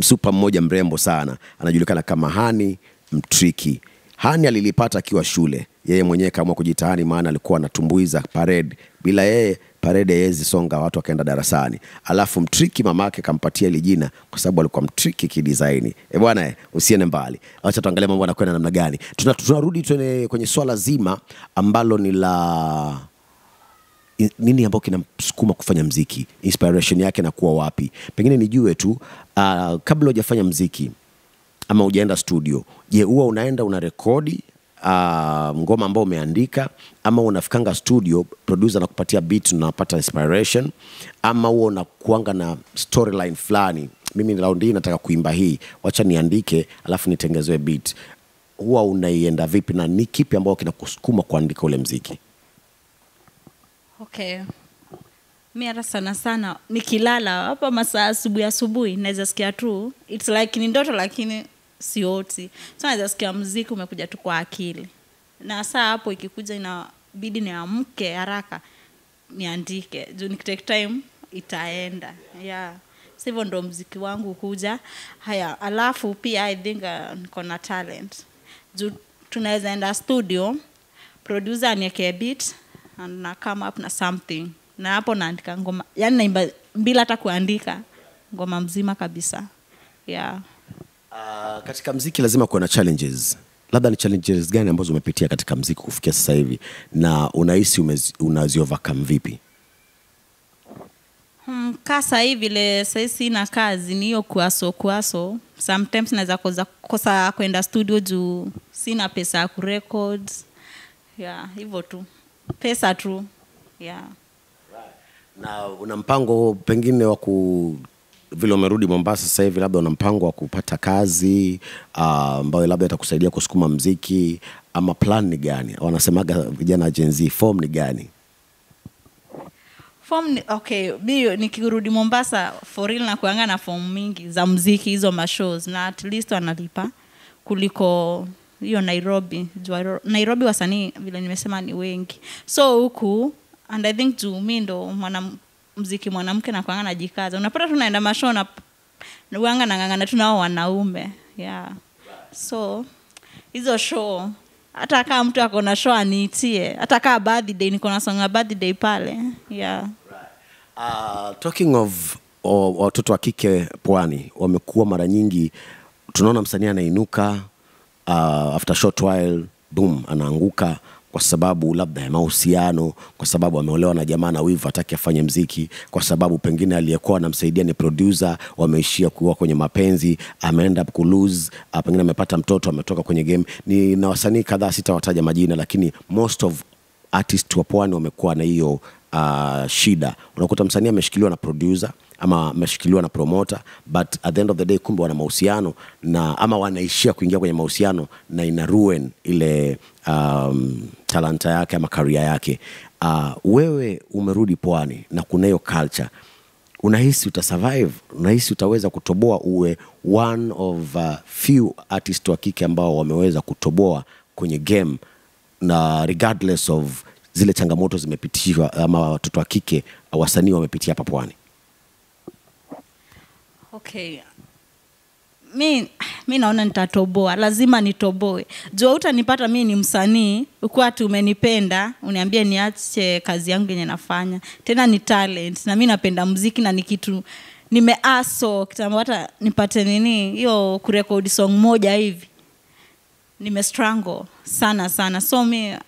super mmoja mrembo sana, anajulikana kama Hani Mtriki. Hani alilipata akiwa shule, yeye mwenyewe kaamua kujitahani, maana alikuwa anatumbuiza parade. Bila yeye parade haiwezi songa, watu wakaenda darasani. Alafu Mtriki mamake kampatia ile jina kwa sababu alikuwa Mtriki kidesign. Bwana, usiende mbali, acha tuangalie mambo yanakwenda namna gani. Tunarudi kwenye swala zima ambalo ni la nini ambao kinamsukuma kufanya muziki, inspiration yake na kuwa wapi. Pengine nijue tu kabla hujafanya muziki ama hujaenda studio, je, huwa unaenda unarekodi ngoma ambao umeandika, ama unafikanga studio producer anakupatia beat na unapata inspiration, ama huwa unakuanga na storyline fulani, mimi round hii nataka kuimba hii, wacha niandike alafu nitengezewe beat? Huwa unaienda vipi na ni kipi ambao kinakusukuma kuandika ule muziki? Okay. Mimi hata sana nikilala hapa masaa asubuhi naweza sikia tu, it's like ni ndoto lakini sioti. So naweza sikia muziki umekuja tu kwa akili. Na saa hapo ikikuja inabidi niamke haraka niandike. Juu nikitake time itaenda. Sivyo ndo muziki wangu kuja. Haya, alafu pia I think niko na talent. Juu tunaweza enda studio, producer aniweke beat na come up na something. Na hapo naandika ngoma. Yaani naimba bila hata kuandika ngoma mzima kabisa. Katika muziki lazima kuwe na challenges. Labda ni challenges gani ambazo umepitia katika muziki kufikia sasa hivi na unahisi unazi overcome vipi? Kasa hivi vile sasa sina kazi ni hiyo kuaso. Sometimes naweza kosa kwenda studio juu sina pesa ya kurecord. Yeah, hivyo tu. Pesa tu. Yeah. Na una mpango pengine wa vile umerudi Mombasa sasa hivi, labda una mpango wa kupata kazi ambayo labda itakusaidia kusukuma muziki, ama plan ni gani? Wanasemaga vijana Gen Z, form ni gani? Okay, bio nikirudi Mombasa for real na kuanga na form mingi za muziki, hizo shows na at least wanalipa kuliko hiyo Nairobi. Nairobi wasanii vile nimesema ni wengi. So huku and I think mimi ndo muziki mwanamke na kuanga najikaza. Unapata tunaenda mashow na kuanga nangangana tunao wanaume. Yeah. So hizo show hata kama mtu ako na show aniitie, hata kama birthday niko na song birthday pale. Yeah. Talking of watoto wa kike Pwani, wamekuwa mara nyingi tunaona msanii anainuka after short while boom anaanguka kwa sababu labda ya mahusiano, kwa sababu ameolewa na jamaa na wivu hataki afanye muziki, kwa sababu pengine aliyekuwa anamsaidia ni producer, wameishia kuwa kwenye mapenzi, ameenda ku lose, pengine amepata mtoto, ametoka kwenye game. Ni na wasanii kadhaa sitawataja majina, lakini most of artists wa Pwani wamekuwa na hiyo shida. Unakuta msanii ameshikiliwa na producer ama ameshikiliwa na promoter, but at the end of the day kumbe wana mahusiano na ama wanaishia kuingia kwenye mahusiano na ina ruin ile talanta yake ama career yake. Wewe umerudi Pwani na kuna hiyo culture, unahisi utasurvive? Unahisi utaweza kutoboa uwe one of few artists wa kike ambao wameweza kutoboa kwenye game, na regardless of zile changamoto zimepitishwa ama watoto wa kike wasanii wamepitia hapa Pwani? Okay. Mimi naona nitatoboa, lazima nitoboe. Jua utanipata mimi ni msanii, ukiwa tu umenipenda, uniambie niache kazi yangu yenye nafanya. Tena ni talent na mimi napenda muziki na ni kitu nimeaso kitambo, hata nipate hiyo kurecord song moja hivi. Struggle sana. So mimi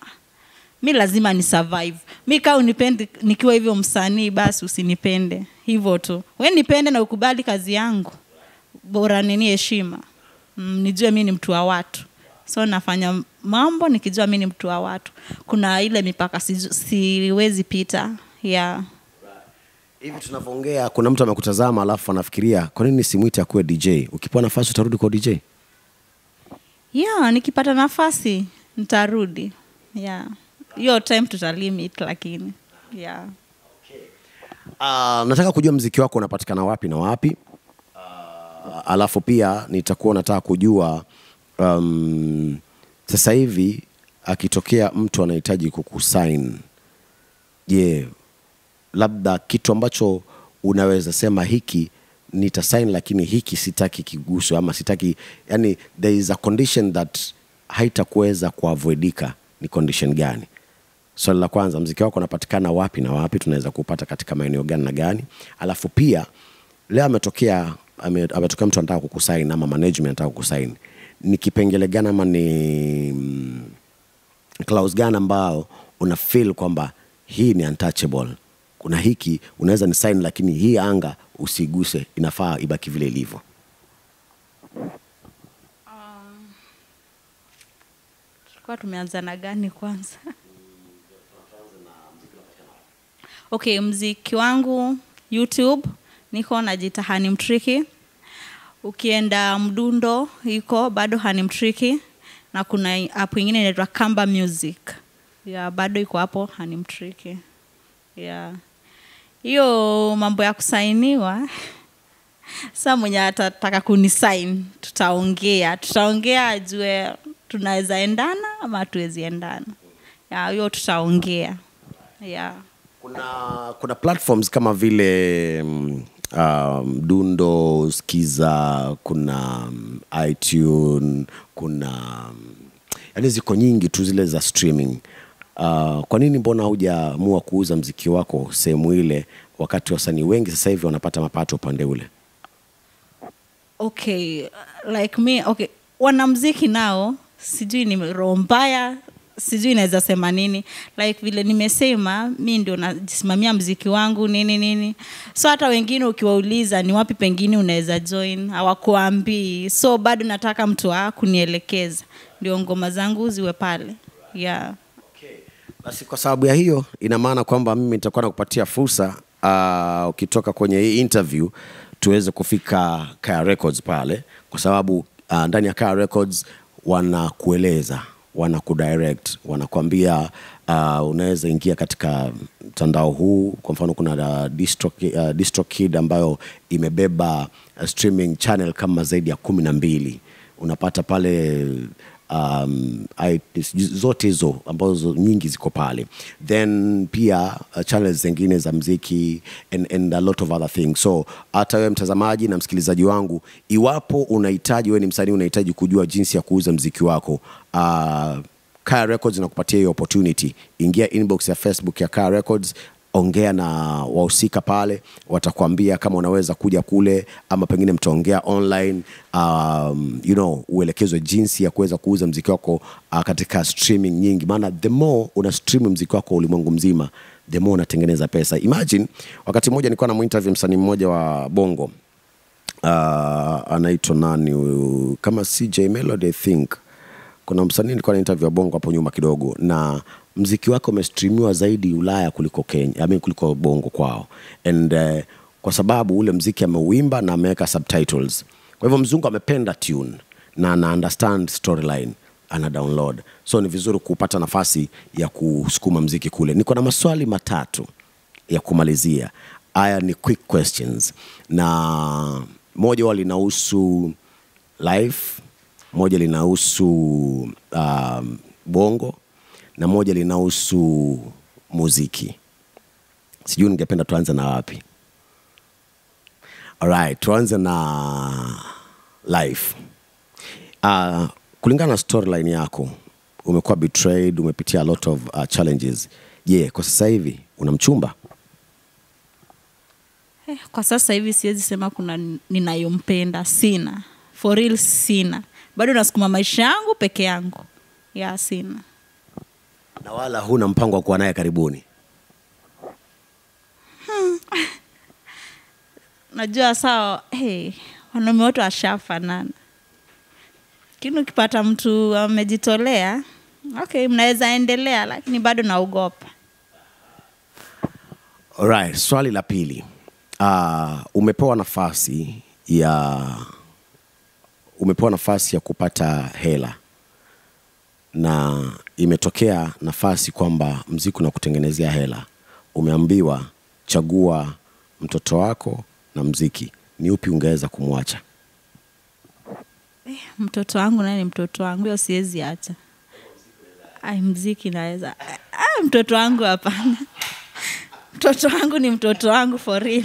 lazima ni survive. Mimi kama unipende nikiwa hivyo msanii, basi usinipende. Hivyo tu. Wewe nipende na ukubali kazi yangu. Bora heshima. Nijue mimi ni mtu wa watu. So nafanya mambo nikijua mimi ni mtu wa watu. Kuna ile mipaka siwezi pita. Yeah. Hivi tunavyoongea kuna mtu amekutazama alafu anafikiria kwa nini simuite akuwe DJ? Ukipewa nafasi utarudi kwa DJ? Yeah, nikipata nafasi nitarudi. Yeah. Your time tutalimit lakini. Yeah. Nataka kujua muziki wako unapatikana wapi na wapi? Alafu pia nitakuwa nataka kujua sasa hivi akitokea mtu anahitaji kukusign, labda kitu ambacho unaweza sema hiki nitasign lakini hiki sitaki kiguswe, ama sitaki, yani there is a condition that haitakuweza kuavoidika, ni condition gani? Swali la kwanza, muziki wako unapatikana wapi na wapi, tunaweza kupata katika maeneo gani na gani? Alafu pia leo ametokea mtu anataka kukusign ama management anataka kukusign, ni kipengele gani ama ni clause gani ambao una feel kwamba hii ni untouchable, kuna hiki unaweza ni sign lakini hii anga usiguse, inafaa ibaki vile ilivyo? Kwa tumeanza na gani kwanza? Okay, muziki wangu YouTube niko najiita Hanim Tricky. Ukienda Mdundo iko bado Hanim Tricky, na kuna app nyingine inaitwa Kamba Music. Yeah, bado iko hapo Hanim Tricky. Yeah. Hiyo mambo ya kusainiwa sasa mwenye atataka kunisign tutaongea ajue tunaweza endana ama tuwezi endana. Yeah, hiyo tutaongea. Yeah. Kuna platforms kama vile Mdundo, Skiza, kuna iTunes, kuna yani ziko nyingi tu zile za streaming. Kwa nini mbona hujaamua kuuza muziki wako sehemu ile, wakati wasanii wengi sasa hivi wanapata mapato upande ule? Okay, like me, okay, wanamuziki nao sijui ni roho mbaya, sijui naweza sema nini, like vile nimesema mimi ndio najisimamia muziki wangu nini. So hata wengine ukiwauliza ni wapi pengine unaweza join, hawakuambii. So bado nataka mtu wa kunielekeza ndio ngoma zangu ziwe pale. Yeah. Okay. Basi kwa sababu ya hiyo ina maana kwamba mimi nitakuwa nakupatia fursa ukitoka kwenye hii interview tuweze kufika Kaya Records pale, kwa sababu ndani ya Kaya Records wanakueleza, wanakudirect, wanakuambia unaweza ingia katika mtandao huu. Kwa mfano kuna DistroKid ambayo imebeba streaming channel kama zaidi ya 12. Unapata pale zote hizo ambazo nyingi ziko pale, then pia channels zingine za muziki and a lot of other things. So hata wewe mtazamaji na msikilizaji wangu, iwapo unahitaji, wewe ni msanii unahitaji kujua jinsi ya kuuza muziki wako, Kaya Records inakupatia hiyo opportunity. Ingia inbox ya Facebook ya Kaya Records, ongea na wahusika pale, watakwambia kama unaweza kuja kule ama pengine mtaongea online, uelekezwe jinsi ya kuweza kuuza muziki wako katika streaming nyingi. Maana the more una stream muziki wako ulimwengu mzima, the more unatengeneza pesa. Imagine wakati mmoja nilikuwa na interview msanii mmoja wa Bongo, anaitwa nani, kama CJ Melody I think. Kuna msanii nilikuwa na interview wa Bongo hapo nyuma kidogo, na muziki wake umestreamiwa zaidi Ulaya kuliko Kenya, kuliko Bongo kwao. And kwa sababu ule muziki ameuimba na ameweka subtitles. Kwa hivyo mzungu amependa tune na ana understand storyline, ana download. So ni vizuri kupata nafasi ya kusukuma muziki kule. Niko na maswali matatu ya kumalizia. Haya ni quick questions. Na moja linahusu life, moja linahusu Bongo, na moja linahusu muziki. Sijui ningependa tuanze na wapi? Alright, tuanze na life. Kulingana na storyline yako, umekuwa betrayed, umepitia a lot of challenges. Kwa sasa hivi una mchumba? Kwa sasa hivi siwezi sema kuna ninayompenda, sina. For real sina. Bado nasukuma maisha yangu peke yangu. Sina. Na wala huna mpango wa kuwa naye karibuni? Najua sawa, wanaume wote washafanana. Lakini ukipata mtu amejitolea, okay, mnaweza endelea, lakini bado naogopa. Alright, swali la pili. Umepewa nafasi ya kupata hela, na imetokea nafasi kwamba muziki unakutengenezea hela. Umeambiwa chagua mtoto wako na muziki, ni upi ungeweza kumwacha? Mtoto wangu naye ni mtoto wangu, hiyo siwezi acha. Muziki naweza. Mtoto wangu hapana. Mtoto wangu ni mtoto wangu for real.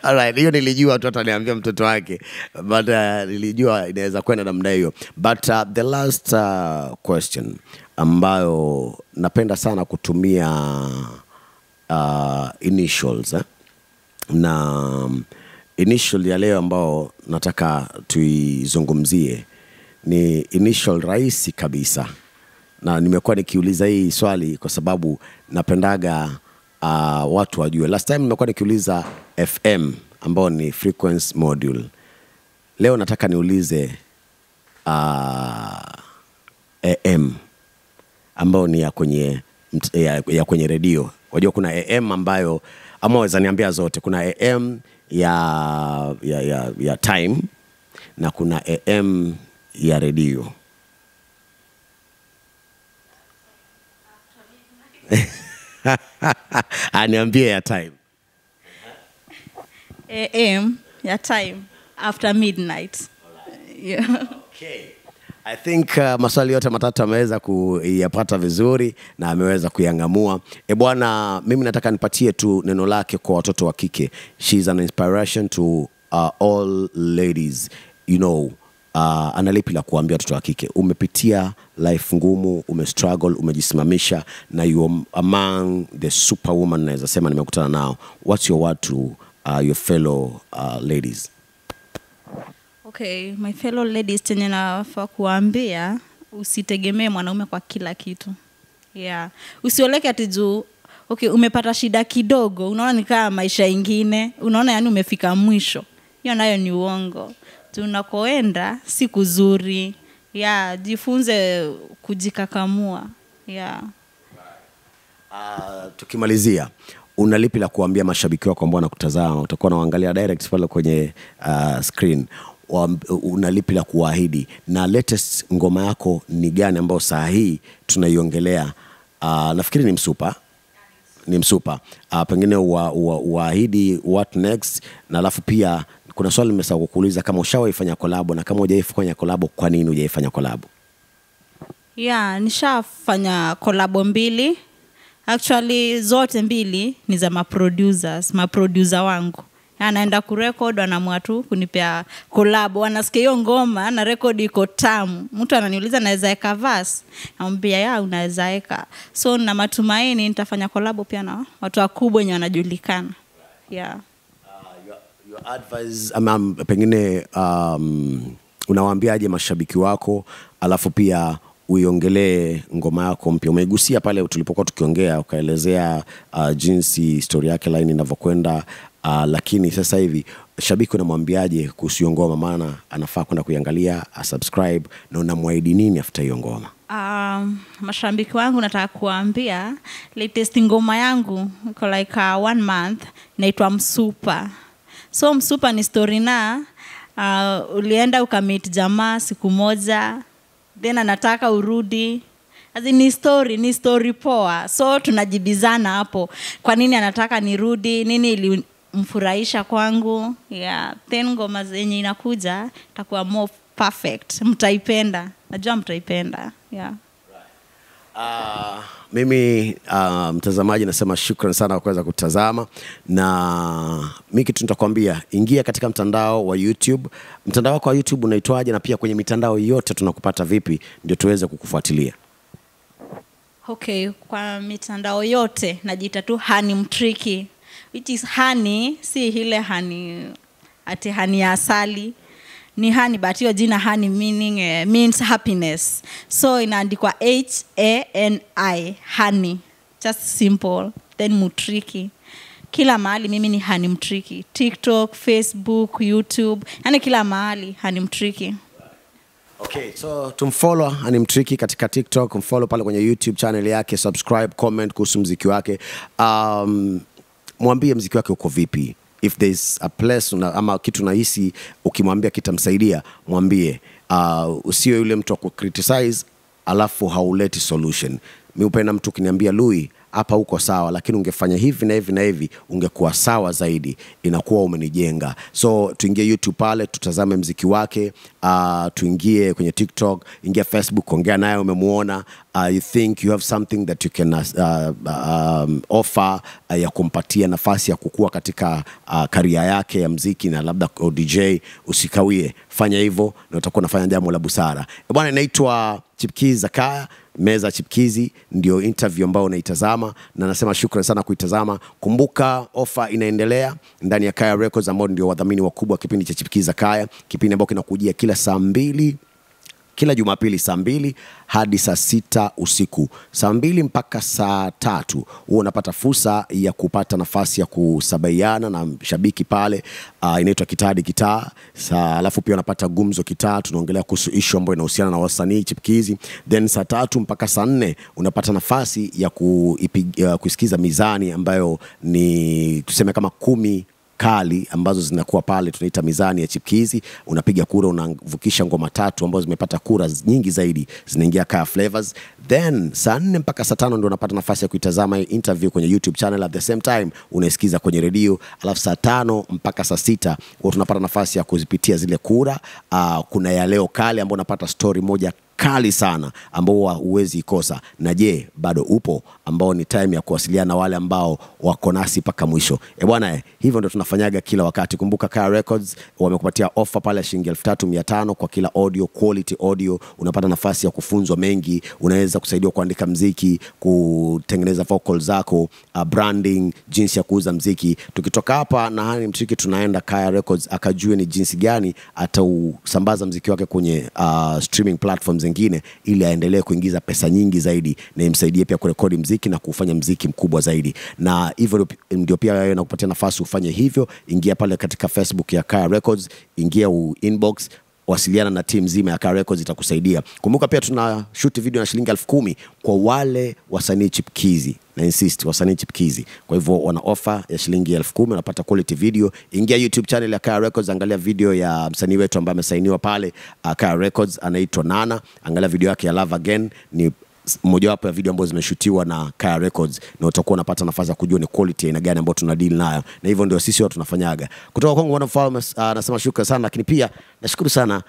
Alright, hiyo nilijua watu wataniambia mtoto wake, but nilijua inaweza kwenda namna hiyo. But the last question ambayo napenda sana kutumia initials, na initial ya leo ambao nataka tuizungumzie ni initial rahisi kabisa, na nimekuwa nikiuliza hii swali kwa sababu napendaga watu wajue. Last time nimekuwa nikiuliza FM ambao ni frequency module. Leo nataka niulize AM ambao ni ya kwenye redio. Wajua kuna AM ambayo, ama waweza niambia zote, kuna AM ya time na kuna AM ya redio. Aniambie ya time. AM ya time after midnight. Okay. I think maswali yote matatu ameweza kuyapata vizuri na ameweza kuyangamua. Bwana, mimi nataka nipatie tu neno lake kwa watoto wa kike. She is an inspiration to all ladies. Analipi la kuambia watoto wa kike? Umepitia life ngumu, umestruggle, umejisimamisha, na you are among the superwoman naweza sema nimekutana nao. What's your word to your fellow ladies? Okay, my fellow ladies, chenye nafaa kuambia, usitegemee mwanaume kwa kila kitu. Yeah. Usioleke ati juu okay, umepata shida kidogo, unaona ni kama maisha ingine, unaona yani umefika mwisho. Hiyo nayo ni uongo. Tunakoenda si kuzuri. Yeah, jifunze kujikakamua. Yeah. Tukimalizia, unalipi la kuambia mashabiki wako ambao wanakutazama? Utakuwa unaangalia direct pale kwenye screen. Unalipi la kuahidi? Na latest ngoma yako ni gani ambayo saa hii tunaiongelea? Nafikiri ni Msupa. Ni Msupa. Pengine uahidi what next, na alafu pia kuna swali nimesahau kukuuliza, kama ushawahi fanya collab, na kama hujawahi fanya collab, kwa nini hujaifanya collab? Yeah, nishafanya collab 2. Actually zote 2 ni za maproducer wangu. Anaenda kurecord, anaamua tu kunipea collab. Wanasikia hiyo ngoma na record iko tamu. Mtu ananiuliza naweza weka verse, namwambia ya unaweza weka. So na matumaini nitafanya collab pia na watu wakubwa wenye wanajulikana. Yeah. Your advice pengine unawaambiaje mashabiki wako, alafu pia uiongelee ngoma yako mpya? Umeigusia pale tulipokuwa tukiongea, ukaelezea jinsi story yake line inavyokwenda, lakini sasa hivi shabiki unamwambiaje kuhusu ngoma, maana anafaa kwenda kuiangalia, subscribe, na unamwahidi nini after hiyo ngoma? Mashabiki wangu nataka kuambia latest ngoma yangu iko like 1 month, inaitwa Msupa. So Msupa ni story na ulienda ukamit jamaa siku moja, then anataka urudi. Ni story poa. So tunajibizana hapo, kwa nini anataka nirudi, nini ilimfurahisha kwangu. Yeah, then ngoma zenye inakuja itakuwa more perfect. Mtaipenda. Najua mtaipenda. Yeah. Mimi mtazamaji nasema shukrani sana kwa kuweza kutazama, na mimi kitu nitakwambia, ingia katika mtandao wa YouTube. Mtandao wako wa YouTube unaitwaje, na pia kwenye mitandao yote tunakupata vipi ndio tuweze kukufuatilia? Okay, kwa mitandao yote najiita tu Honey Mtriki, which is honey, si ile honey ati honey ya asali. Ni honey, but hiyo jina honey means happiness. So inaandikwa HANI, honey, just simple, then Mtriki. Kila mahali mimi ni Honey Mtriki. TikTok, Facebook, YouTube, yani kila mahali Honey Mtriki. Okay, so tumfollow Honey Mtriki katika TikTok, mfollow pale kwenye YouTube channel yake, subscribe, comment kuhusu muziki wake. Mwambie muziki wake uko vipi. If there's a place ama kitu nahisi ukimwambia kitamsaidia, mwambie. Usiwe yule mtu wa ku-criticize alafu hauleti solution. Mimi upenda mtu kiniambia, Louis, hapa uko sawa, lakini ungefanya hivi na hivi na hivi ungekuwa sawa zaidi, inakuwa umenijenga. So tuingie YouTube pale, tutazame muziki wake, tuingie kwenye TikTok, ingia Facebook, ongea naye, umemuona, you think you have something that you can offer, ya kumpatia nafasi ya kukua katika career yake ya muziki na labda DJ, usikawie, fanya hivyo na utakuwa unafanya jambo la busara. Bwana, naitwa Chipkizi Zakaya, Meza Chipkizi, ndio interview ambao unaitazama, na nasema shukrani sana kuitazama. Kumbuka offer inaendelea ndani ya Kaya Records, ambao ndio wadhamini wakubwa kipindi cha Chipkizi Zakaya, kipindi ambao kinakujia kila saa 2, kila Jumapili saa 2 hadi saa 6 usiku. Saa 2 mpaka saa 3 huwa unapata fursa ya kupata nafasi ya kusabaiana na shabiki pale, inaitwa Kitadi Kitaa. Alafu pia unapata Gumzo Kitaa, tunaongelea kuhusu issue ambayo inahusiana na wasanii Chipkizi. Then saa 3 mpaka saa 4 unapata nafasi ya kusikiza Mizani, ambayo ni tuseme kama 10 kali ambazo zinakuwa pale, tunaita Mizani ya Chipkizi. Unapiga kura, unavukisha ngoma 3 ambazo zimepata kura nyingi zaidi, zinaingia Kaya Flavors. Then saa 4 mpaka saa 5 ndio unapata nafasi ya kuitazama interview kwenye YouTube channel, at the same time unaisikiza kwenye radio. Alafu saa 5 mpaka saa 6 huwa tunapata nafasi ya kuzipitia zile kura. Kuna ya leo kali ambao unapata story moja kali sana ambao huwezi ikosa. Na je, bado upo, ambao ni time ya kuwasiliana na wale ambao wako nasi paka mwisho. Bwana, hivyo ndio tunafanyaga kila wakati. Kumbuka Kaya Records wamekupatia offer pale shilingi 3500 kwa kila audio, quality audio. Unapata nafasi ya kufunzwa mengi, unaweza kusaidiwa kuandika muziki, kutengeneza vocals zako, branding, jinsi ya kuuza muziki. Tukitoka hapa na Honey Mtriki tunaenda Kaya Records akajue ni jinsi gani atausambaza muziki wake kwenye streaming platforms wengine ili aendelee kuingiza pesa nyingi zaidi na imsaidie pia kurekodi mziki na kufanya mziki mkubwa zaidi. Na hivyo ndio pia wewe nakupatia nafasi ufanye hivyo. Ingia pale katika Facebook ya Kaya Records, ingia inbox, wasiliana na team nzima ya Kaya Records, itakusaidia. Kumbuka pia tuna shoot video na shilingi 10,000 kwa wale wasanii chipkizi. Na insist wasanii chipkizi. Kwa hivyo wana offer ya shilingi 10,000, unapata quality video. Ingia YouTube channel ya Kaya Records, angalia video ya msanii wetu ambaye amesainiwa pale Kaya Records, anaitwa Nana. Angalia video yake ya Love Again, ni mojawapo ya video ambazo zimeshutiwa na Kaya Records, na utakuwa unapata nafasi ya kujua ni quality ina gani ambayo tuna deal nayo. Na hivyo ndio sisi watu tunafanyaga. Kutoka kwangu Mwana Mfalme, nasema shukrani sana, lakini pia nashukuru sana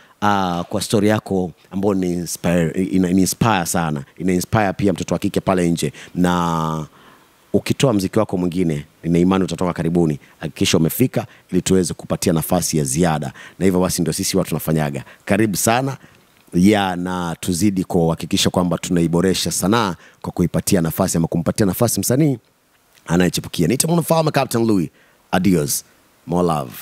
kwa story yako ambayo ni inspire sana. Ina inspire pia mtoto wa kike pale nje, na ukitoa mziki wako mwingine nina imani utatoka karibuni. Hakikisha umefika ili tuweze kupatia nafasi ya ziada. Na hivyo basi ndio sisi watu tunafanyaga. Karibu sana. Na tuzidi kuhakikisha kwamba tunaiboresha sanaa kwa kuipatia nafasi ama kumpatia nafasi msanii anayechipukia. Niite Mwana Mfalme, Captain Louis. Adios. More love.